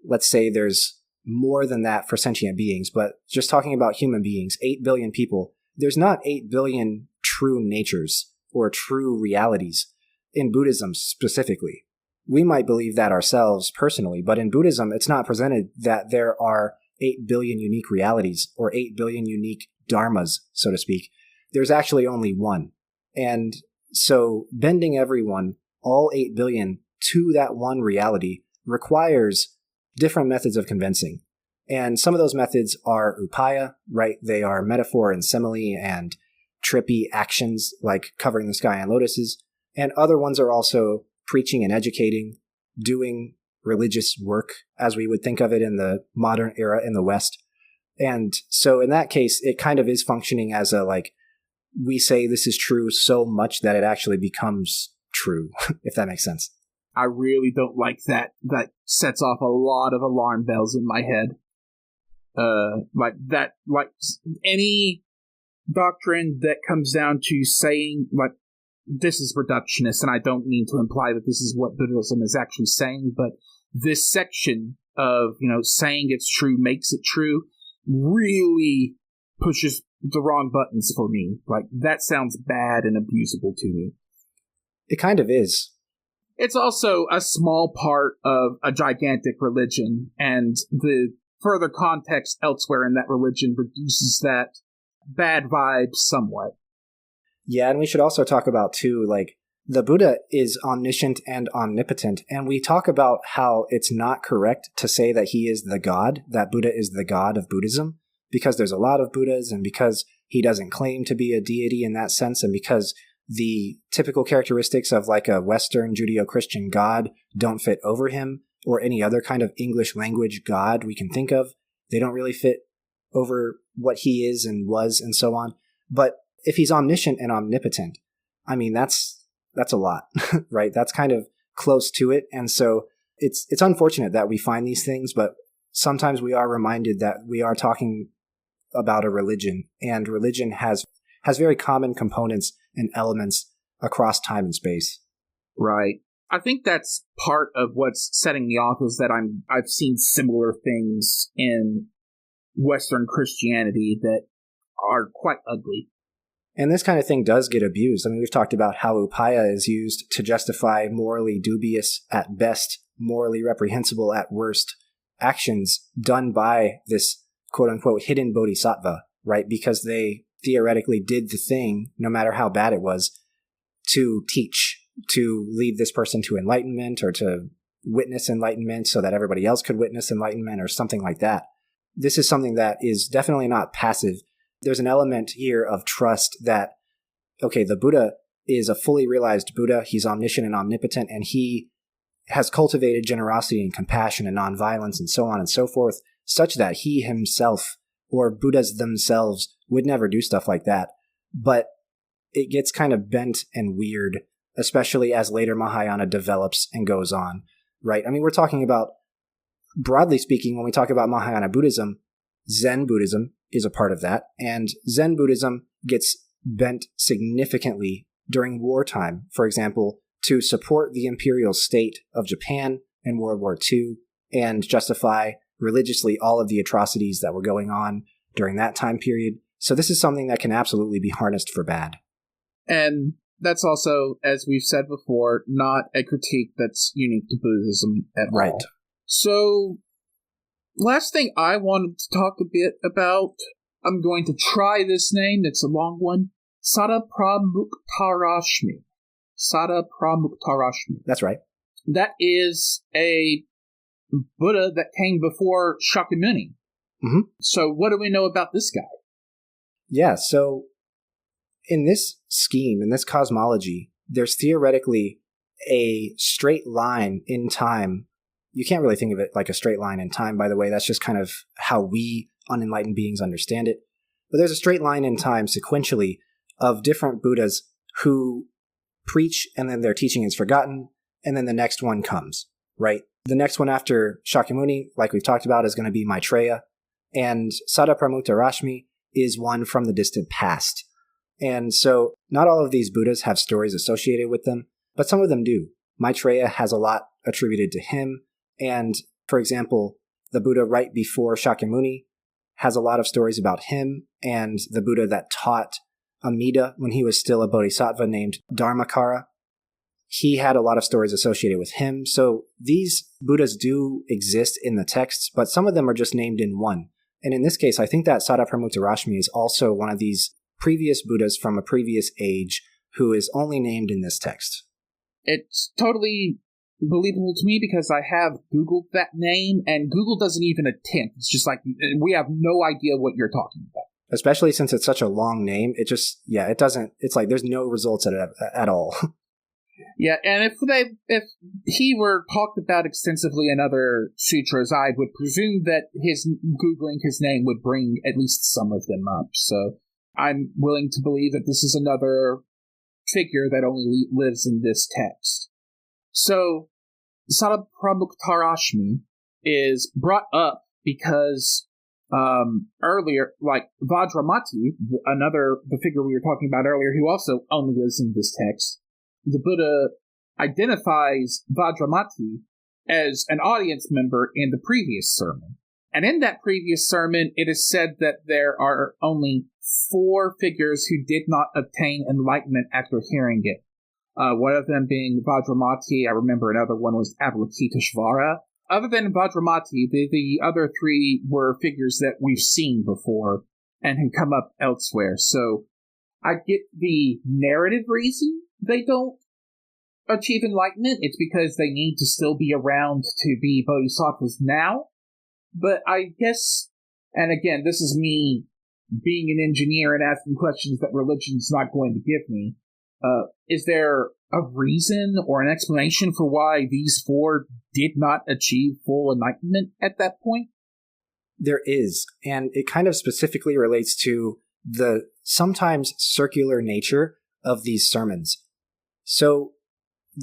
Let's say there's more than that for sentient beings, but just talking about human beings, 8 billion people, there's not 8 billion true natures or true realities in Buddhism specifically. We might believe that ourselves personally, but in Buddhism, it's not presented that there are 8 billion unique realities or 8 billion unique dharmas, so to speak. There's actually only one. And so bending everyone, all 8 billion, to that one reality requires different methods of convincing. And some of those methods are upaya, right? They are metaphor and simile and trippy actions like covering the sky in lotuses. And other ones are also preaching and educating, doing religious work as we would think of it in the modern era in the West. And so in that case, it kind of is functioning as we say this is true so much that it actually becomes true, if that makes sense.
I really don't like that. That sets off a lot of alarm bells in my head. Any doctrine that comes down to saying, this is reductionist, and I don't mean to imply that this is what Buddhism is actually saying, but this section of, saying it's true makes it true really pushes the wrong buttons for me. That sounds bad and abusable to me.
It kind of is.
It's also a small part of a gigantic religion, and the further context elsewhere in that religion reduces that bad vibe somewhat.
Yeah, and we should also talk about, too, the Buddha is omniscient and omnipotent, and we talk about how it's not correct to say that he is the God, that Buddha is the God of Buddhism, because there's a lot of Buddhas, and because he doesn't claim to be a deity in that sense, and because the typical characteristics of a Western Judeo-Christian God don't fit over him, or any other kind of English language God we can think of. They don't really fit over what he is and was and so on. But if he's omniscient and omnipotent, that's a lot, right? That's kind of close to it. And so it's unfortunate that we find these things, but sometimes we are reminded that we are talking about a religion, and religion has very common components and elements across time and space.
Right. I think that's part of what's setting me off, is that I've seen similar things in Western Christianity that are quite ugly.
And this kind of thing does get abused. We've talked about how upaya is used to justify morally dubious at best, morally reprehensible at worst actions done by this quote-unquote hidden bodhisattva, right? Because they theoretically did the thing, no matter how bad it was, to teach, to lead this person to enlightenment or to witness enlightenment so that everybody else could witness enlightenment or something like that. This is something that is definitely not passive. There's an element here of trust that, okay, the Buddha is a fully realized Buddha. He's omniscient and omnipotent, and he has cultivated generosity and compassion and nonviolence and so on and so forth, such that he himself or Buddhas themselves would never do stuff like that. But it gets kind of bent and weird, especially as later Mahayana develops and goes on. right? I mean, we're talking about, broadly speaking, when we talk about Mahayana Buddhism, Zen Buddhism is a part of that. And Zen Buddhism gets bent significantly during wartime, for example, to support the imperial state of Japan in World War II and justify religiously all of the atrocities that were going on during that time period. So this is something that can absolutely be harnessed for bad.
And that's also, as we've said before, not a critique that's unique to Buddhism at all.
Right. So,
last thing I wanted to talk a bit about, I'm going to try this name, it's a long one, Sarvapramuktarashmi. Sarvapramuktarashmi.
That's right.
That is a Buddha that came before Shakyamuni.
Mm-hmm.
So what do we know about this guy?
Yeah, so in this scheme, in this cosmology, there's theoretically a straight line in time. You can't really think of it like a straight line in time, by the way. That's just kind of how we unenlightened beings understand it. But there's a straight line in time sequentially of different Buddhas who preach and then their teaching is forgotten, and then the next one comes, right? The next one after Shakyamuni, like we've talked about, is going to be Maitreya, and Sarvapramuktarashmi is one from the distant past. And so not all of these Buddhas have stories associated with them, but some of them do. Maitreya has a lot attributed to him, and for example, the Buddha right before Shakyamuni has a lot of stories about him, and the Buddha that taught Amida when he was still a bodhisattva named Dharmakara, he had a lot of stories associated with him. So these Buddhas do exist in the texts, but some of them are just named in one. And in this case, I think that Sarvapramuktarashmi is also one of these previous Buddhas from a previous age who is only named in this text.
It's totally believable to me because I have Googled that name, and Google doesn't even attempt. It's just like, we have no idea what you're talking about.
Especially since it's such a long name, it just, yeah, it doesn't, it's like there's no results at all.
Yeah, and if he were talked about extensively in other sutras, I would presume that his Googling his name would bring at least some of them up. So I'm willing to believe that this is another figure that only lives in this text. So Sarvapramuktarashmi is brought up because earlier, like Vajramati, the figure we were talking about earlier, who also only lives in this text, the Buddha identifies Vajramati as an audience member in the previous sermon. And in that previous sermon, it is said that there are only 4 figures who did not obtain enlightenment after hearing it. One of them being Vajramati. I remember another one was Avalokiteshvara. Other than Vajramati, the other 3 were figures that we've seen before and who come up elsewhere. So I get the narrative reason they don't achieve enlightenment. It's because they need to still be around to be bodhisattvas now. But I guess, and again, this is me being an engineer and asking questions that religion's not going to give me. Is there a reason or an explanation for why these 4 did not achieve full enlightenment at that point?
There is, and it kind of specifically relates to the sometimes circular nature of these sermons. So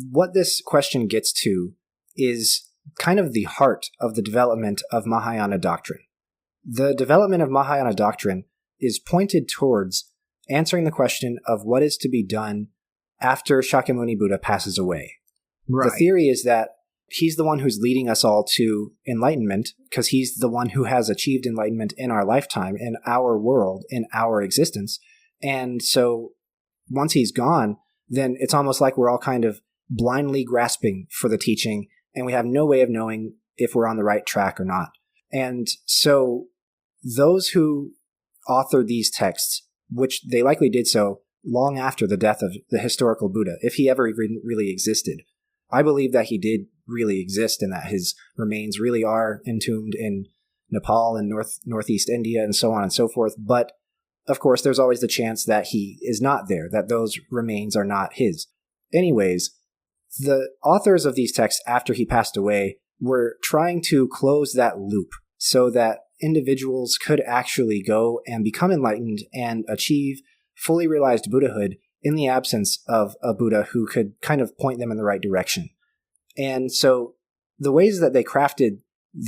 what this question gets to is kind of the heart of the development of Mahayana doctrine. The development of Mahayana doctrine is pointed towards answering the question of what is to be done after Shakyamuni Buddha passes away.
Right.
The theory is that he's the one who's leading us all to enlightenment because he's the one who has achieved enlightenment in our lifetime, in our world, in our existence. And so once he's gone, then it's almost like we're all kind of blindly grasping for the teaching, and we have no way of knowing if we're on the right track or not. And so those who author these texts, which they likely did so long after the death of the historical Buddha, if he ever even really existed. I believe that he did really exist and that his remains really are entombed in Nepal and northeast India and so on and so forth. But of course, there's always the chance that he is not there, that those remains are not his. Anyways, the authors of these texts after he passed away were trying to close that loop so that individuals could actually go and become enlightened and achieve fully realized Buddhahood in the absence of a Buddha who could kind of point them in the right direction. And so the ways that they crafted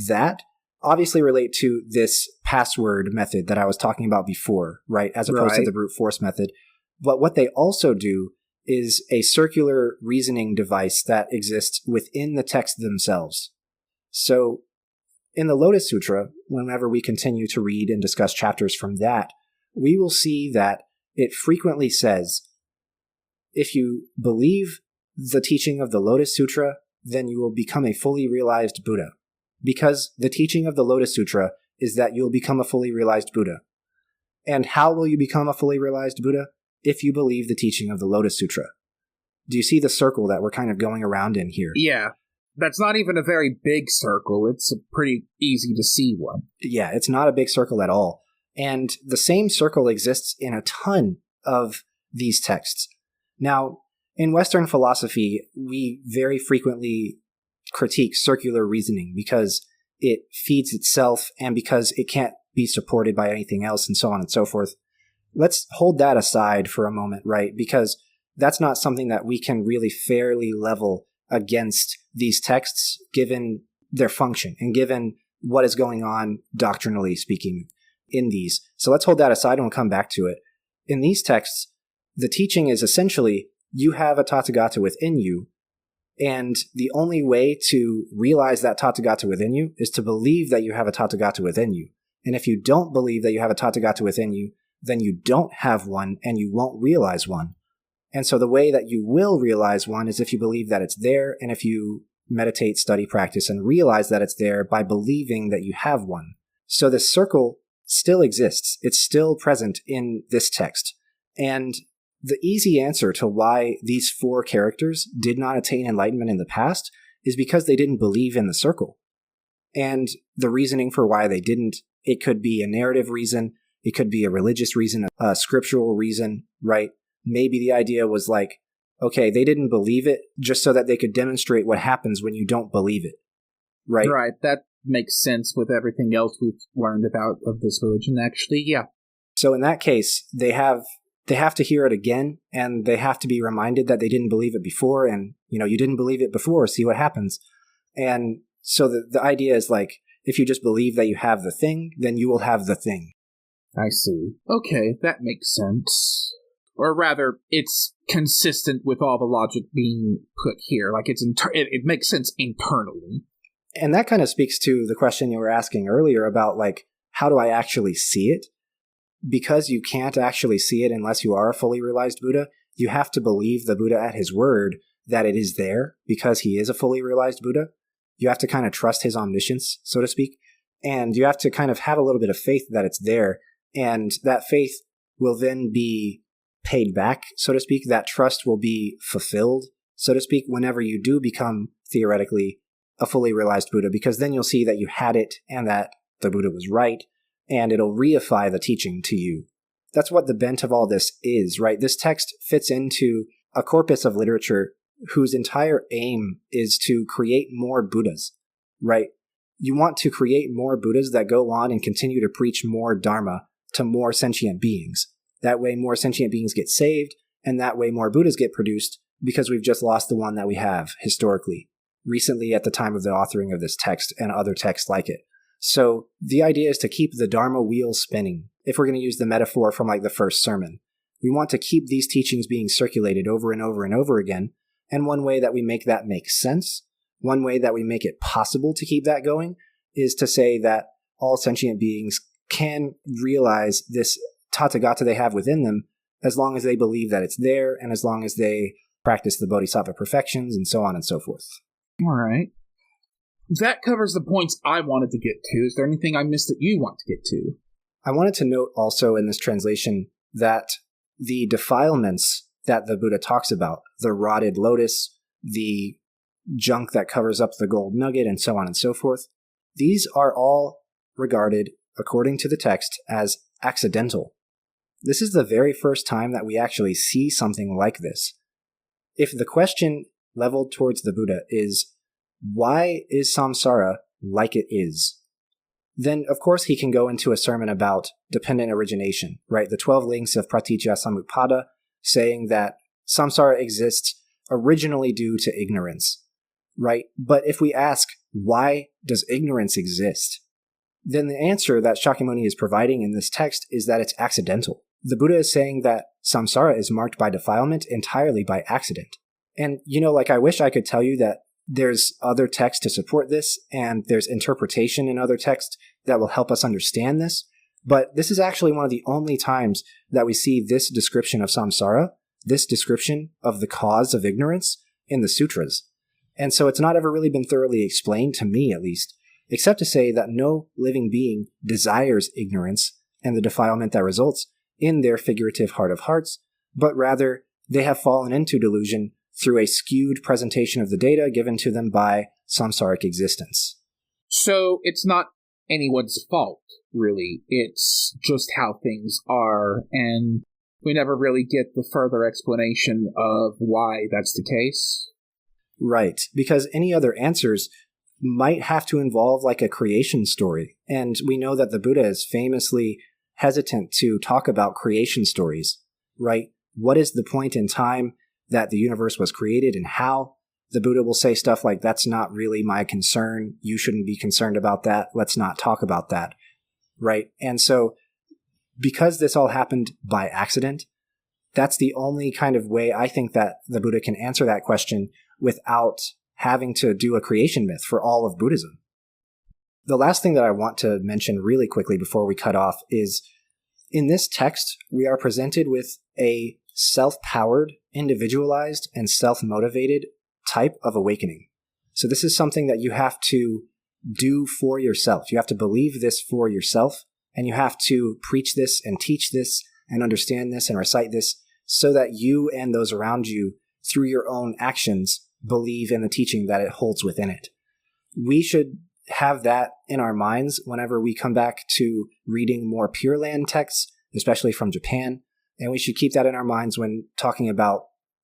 that obviously relate to this password method that I was talking about before, right? As opposed to the brute force method. But what they also do is a circular reasoning device that exists within the text themselves. So in the Lotus Sutra, whenever we continue to read and discuss chapters from that, we will see that it frequently says, if you believe the teaching of the Lotus Sutra, then you will become a fully realized Buddha. Because the teaching of the Lotus Sutra is that you'll become a fully realized Buddha. And how will you become a fully realized Buddha? If you believe the teaching of the Lotus Sutra. Do you see the circle that we're kind of going around in here?
Yeah. That's not even a very big circle. It's a pretty easy to see one.
Yeah, it's not a big circle at all. And the same circle exists in a ton of these texts. Now, in Western philosophy, we very frequently critique circular reasoning because it feeds itself and because it can't be supported by anything else and so on and so forth. Let's hold that aside for a moment, right? Because that's not something that we can really fairly level against these texts given their function and given what is going on doctrinally speaking in these. So let's hold that aside and we'll come back to it. In these texts, the teaching is essentially you have a Tathagata within you, and the only way to realize that Tathagata within you is to believe that you have a Tathagata within you. And if you don't believe that you have a Tathagata within you, then you don't have one and you won't realize one. And so the way that you will realize one is if you believe that it's there, and if you meditate, study, practice, and realize that it's there by believing that you have one. So this circle still exists. It's still present in this text. And the easy answer to why these four characters did not attain enlightenment in the past is because they didn't believe in the circle. And the reasoning for why they didn't, it could be a narrative reason, it could be a religious reason, a scriptural reason, right? Maybe the idea was like, okay, they didn't believe it just so that they could demonstrate what happens when you don't believe it, right?
Right, that makes sense with everything else we've learned about of this religion, actually, yeah.
So in that case, they have to hear it again, and they have to be reminded that they didn't believe it before, and, you didn't believe it before, see what happens. And so the idea is like, if you just believe that you have the thing, then you will have the thing.
I see. Okay, that makes sense. Or rather, it's consistent with all the logic being put here. Like, it makes sense internally.
And that kind of speaks to the question you were asking earlier about, like, how do I actually see it? Because you can't actually see it unless you are a fully realized Buddha, you have to believe the Buddha at his word that it is there because he is a fully realized Buddha. You have to kind of trust his omniscience, so to speak. And you have to kind of have a little bit of faith that it's there. And that faith will then be paid back, so to speak. That trust will be fulfilled, so to speak, whenever you do become, theoretically, a fully realized Buddha, because then you'll see that you had it and that the Buddha was right, and it'll reify the teaching to you. That's what the bent of all this is, right? This text fits into a corpus of literature whose entire aim is to create more Buddhas, right? You want to create more Buddhas that go on and continue to preach more Dharma to more sentient beings. That way more sentient beings get saved, and that way more Buddhas get produced, because we've just lost the one that we have historically, recently at the time of the authoring of this text and other texts like it. So the idea is to keep the Dharma wheel spinning. If we're going to use the metaphor from like the first sermon, we want to keep these teachings being circulated over and over and over again. And one way that we make that make sense, one way that we make it possible to keep that going, is to say that all sentient beings can realize this Tathagata they have within them as long as they believe that it's there and as long as they practice the Bodhisattva perfections and so on and so forth.
All right. That covers the points I wanted to get to. Is there anything I missed that you want to get to?
I wanted to note also in this translation that the defilements that the Buddha talks about, the rotted lotus, the junk that covers up the gold nugget, and so on and so forth, these are all regarded, according to the text, as accidental. This is the very first time that we actually see something like this. If the question leveled towards the Buddha is, why is samsara like it is? Then, of course, he can go into a sermon about dependent origination, right? The 12 links of pratitya samutpada, saying that samsara exists originally due to ignorance, right? But if we ask, why does ignorance exist? Then the answer that Shakyamuni is providing in this text is that it's accidental. The Buddha is saying that samsara is marked by defilement entirely by accident. And, I wish I could tell you that there's other texts to support this, and there's interpretation in other texts that will help us understand this. But this is actually one of the only times that we see this description of samsara, this description of the cause of ignorance, in the sutras. And so it's not ever really been thoroughly explained, to me at least, except to say that no living being desires ignorance and the defilement that results in their figurative heart of hearts, but rather they have fallen into delusion through a skewed presentation of the data given to them by samsaric existence.
So it's not anyone's fault, really. It's just how things are, and we never really get the further explanation of why that's the case.
Right, because any other answers might have to involve like a creation story, and we know that the Buddha is famously hesitant to talk about creation stories, right? What is the point in time that the universe was created and how? The Buddha will say stuff like, that's not really my concern. You shouldn't be concerned about that. Let's not talk about that, right? And so because this all happened by accident, that's the only kind of way I think that the Buddha can answer that question without having to do a creation myth for all of Buddhism. The last thing that I want to mention really quickly before we cut off is, in this text, we are presented with a self-powered, individualized, and self-motivated type of awakening. So this is something that you have to do for yourself. You have to believe this for yourself, and you have to preach this and teach this and understand this and recite this so that you and those around you, through your own actions, believe in the teaching that it holds within it. We should have that in our minds whenever we come back to reading more Pure Land texts, especially from Japan, and we should keep that in our minds when talking about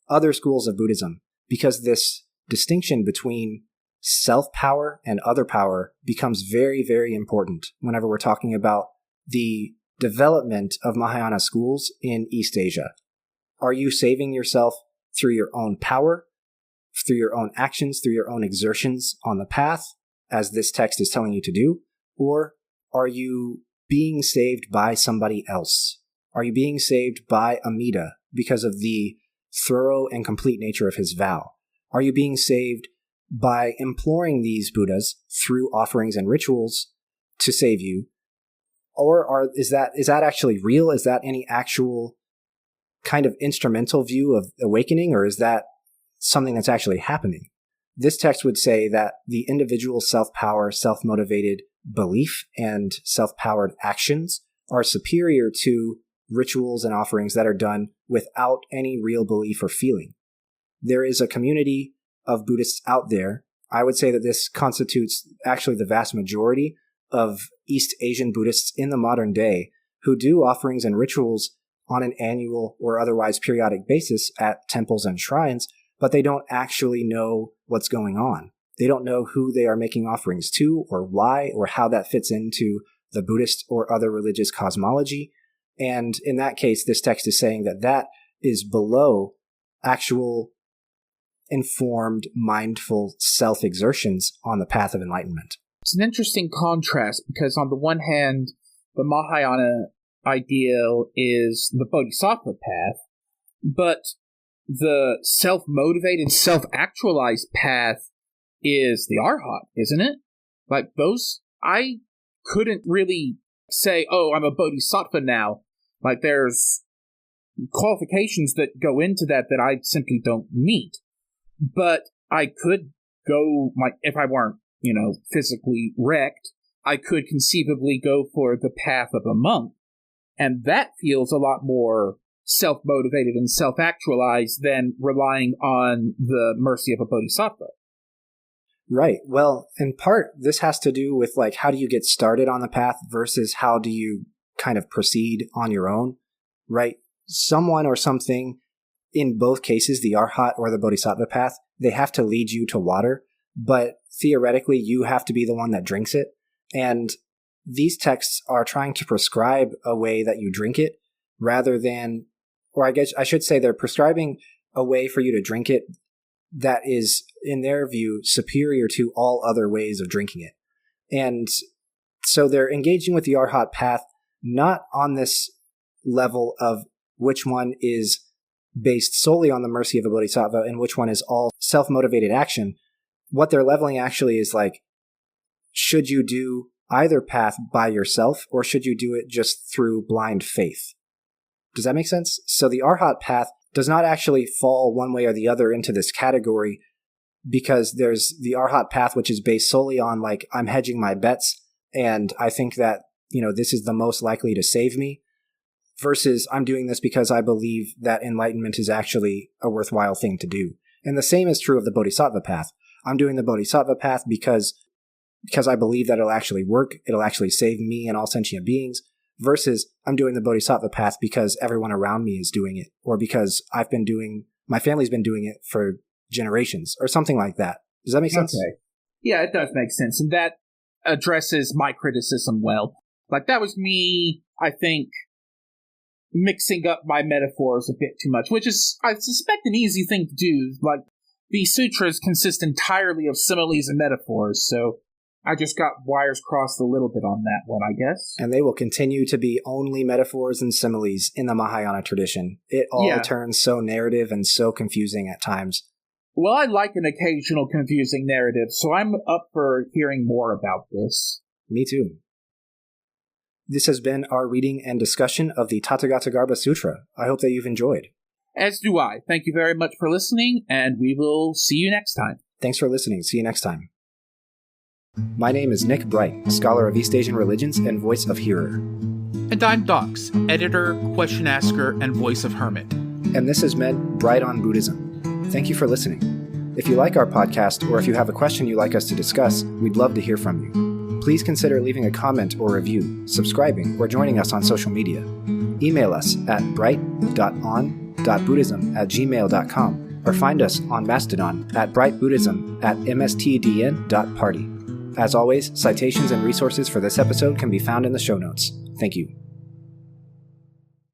other schools of Buddhism, because this distinction between self-power and other power becomes very, very important whenever we're talking about the development of Mahayana schools in East Asia. Are you saving yourself through your own power, through your own actions, through your own exertions on the path, as this text is telling you to do? Or are you being saved by somebody else? Are you being saved by Amida because of the thorough and complete nature of his vow? Are you being saved by imploring these Buddhas through offerings and rituals to save you? Or is that actually real? Is that any actual kind of instrumental view of awakening, or is that something that's actually happening? This text would say that the individual self-power, self-motivated belief and self-powered actions are superior to rituals and offerings that are done without any real belief or feeling. There is a community of Buddhists out there. I would say that this constitutes actually the vast majority of East Asian Buddhists in the modern day who do offerings and rituals on an annual or otherwise periodic basis at temples and shrines, but they don't actually know what's going on. They don't know who they are making offerings to, or why, or how that fits into the Buddhist or other religious cosmology. And in that case, this text is saying that that is below actual informed, mindful self-exertions on the path of enlightenment.
It's an interesting contrast because on the one hand, the Mahayana ideal is the Bodhisattva path, but the self-motivated, self-actualized path is the Arhat, isn't it? Like those, I couldn't really say, oh, I'm a Bodhisattva now. Like there's qualifications that go into that I simply don't meet. But I could go, if I weren't, physically wrecked, I could conceivably go for the path of a monk. And that feels a lot more self-motivated and self-actualized than relying on the mercy of a bodhisattva.
Right. Well, in part, this has to do with how do you get started on the path versus how do you kind of proceed on your own, right? Someone or something, in both cases, the Arhat or the Bodhisattva path, they have to lead you to water, but theoretically, you have to be the one that drinks it. And these texts are trying to prescribe a way that you drink it rather than, or I guess I should say they're prescribing a way for you to drink it that is in their view, superior to all other ways of drinking it. And so they're engaging with the Arhat path not on this level of which one is based solely on the mercy of a bodhisattva and which one is all self-motivated action. What they're leveling actually is like, should you do either path by yourself or should you do it just through blind faith? Does that make sense? So the Arhat path does not actually fall one way or the other into this category, because there's the Arhat path, which is based solely on like, I'm hedging my bets and I think that, this is the most likely to save me, versus I'm doing this because I believe that enlightenment is actually a worthwhile thing to do. And the same is true of the Bodhisattva path. I'm doing the Bodhisattva path because I believe that it'll actually work, it'll actually save me and all sentient beings, versus I'm doing the Bodhisattva path because everyone around me is doing it, or because my family's been doing it for generations, or something like that. Does that make sense?
Okay. Yeah, it does make sense. And that addresses my criticism well. Like, that was me, I think, mixing up my metaphors a bit too much, which is, I suspect, an easy thing to do. Like, the sutras consist entirely of similes and metaphors, so I just got wires crossed a little bit on that one, I guess.
And they will continue to be only metaphors and similes in the Mahayana tradition. It all turns so narrative and so confusing at times.
Well, I like an occasional confusing narrative, so I'm up for hearing more about this.
Me too. This has been our reading and discussion of the Tathagatagarbhasutra. I hope that you've enjoyed.
As do I. Thank you very much for listening, and we will see you next time.
Thanks for listening. See you next time. My name is Nick Bright, scholar of East Asian religions and voice of hearer.
And I'm Docs, editor, question asker, and voice of hermit.
And this has been Bright on Buddhism. Thank you for listening. If you like our podcast, or if you have a question you'd like us to discuss, we'd love to hear from you. Please consider leaving a comment or review, subscribing, or joining us on social media. Email us at bright.on.buddhism@gmail.com or find us on Mastodon at brightbuddhism@mstdn.party. As always, citations and resources for this episode can be found in the show notes. Thank you.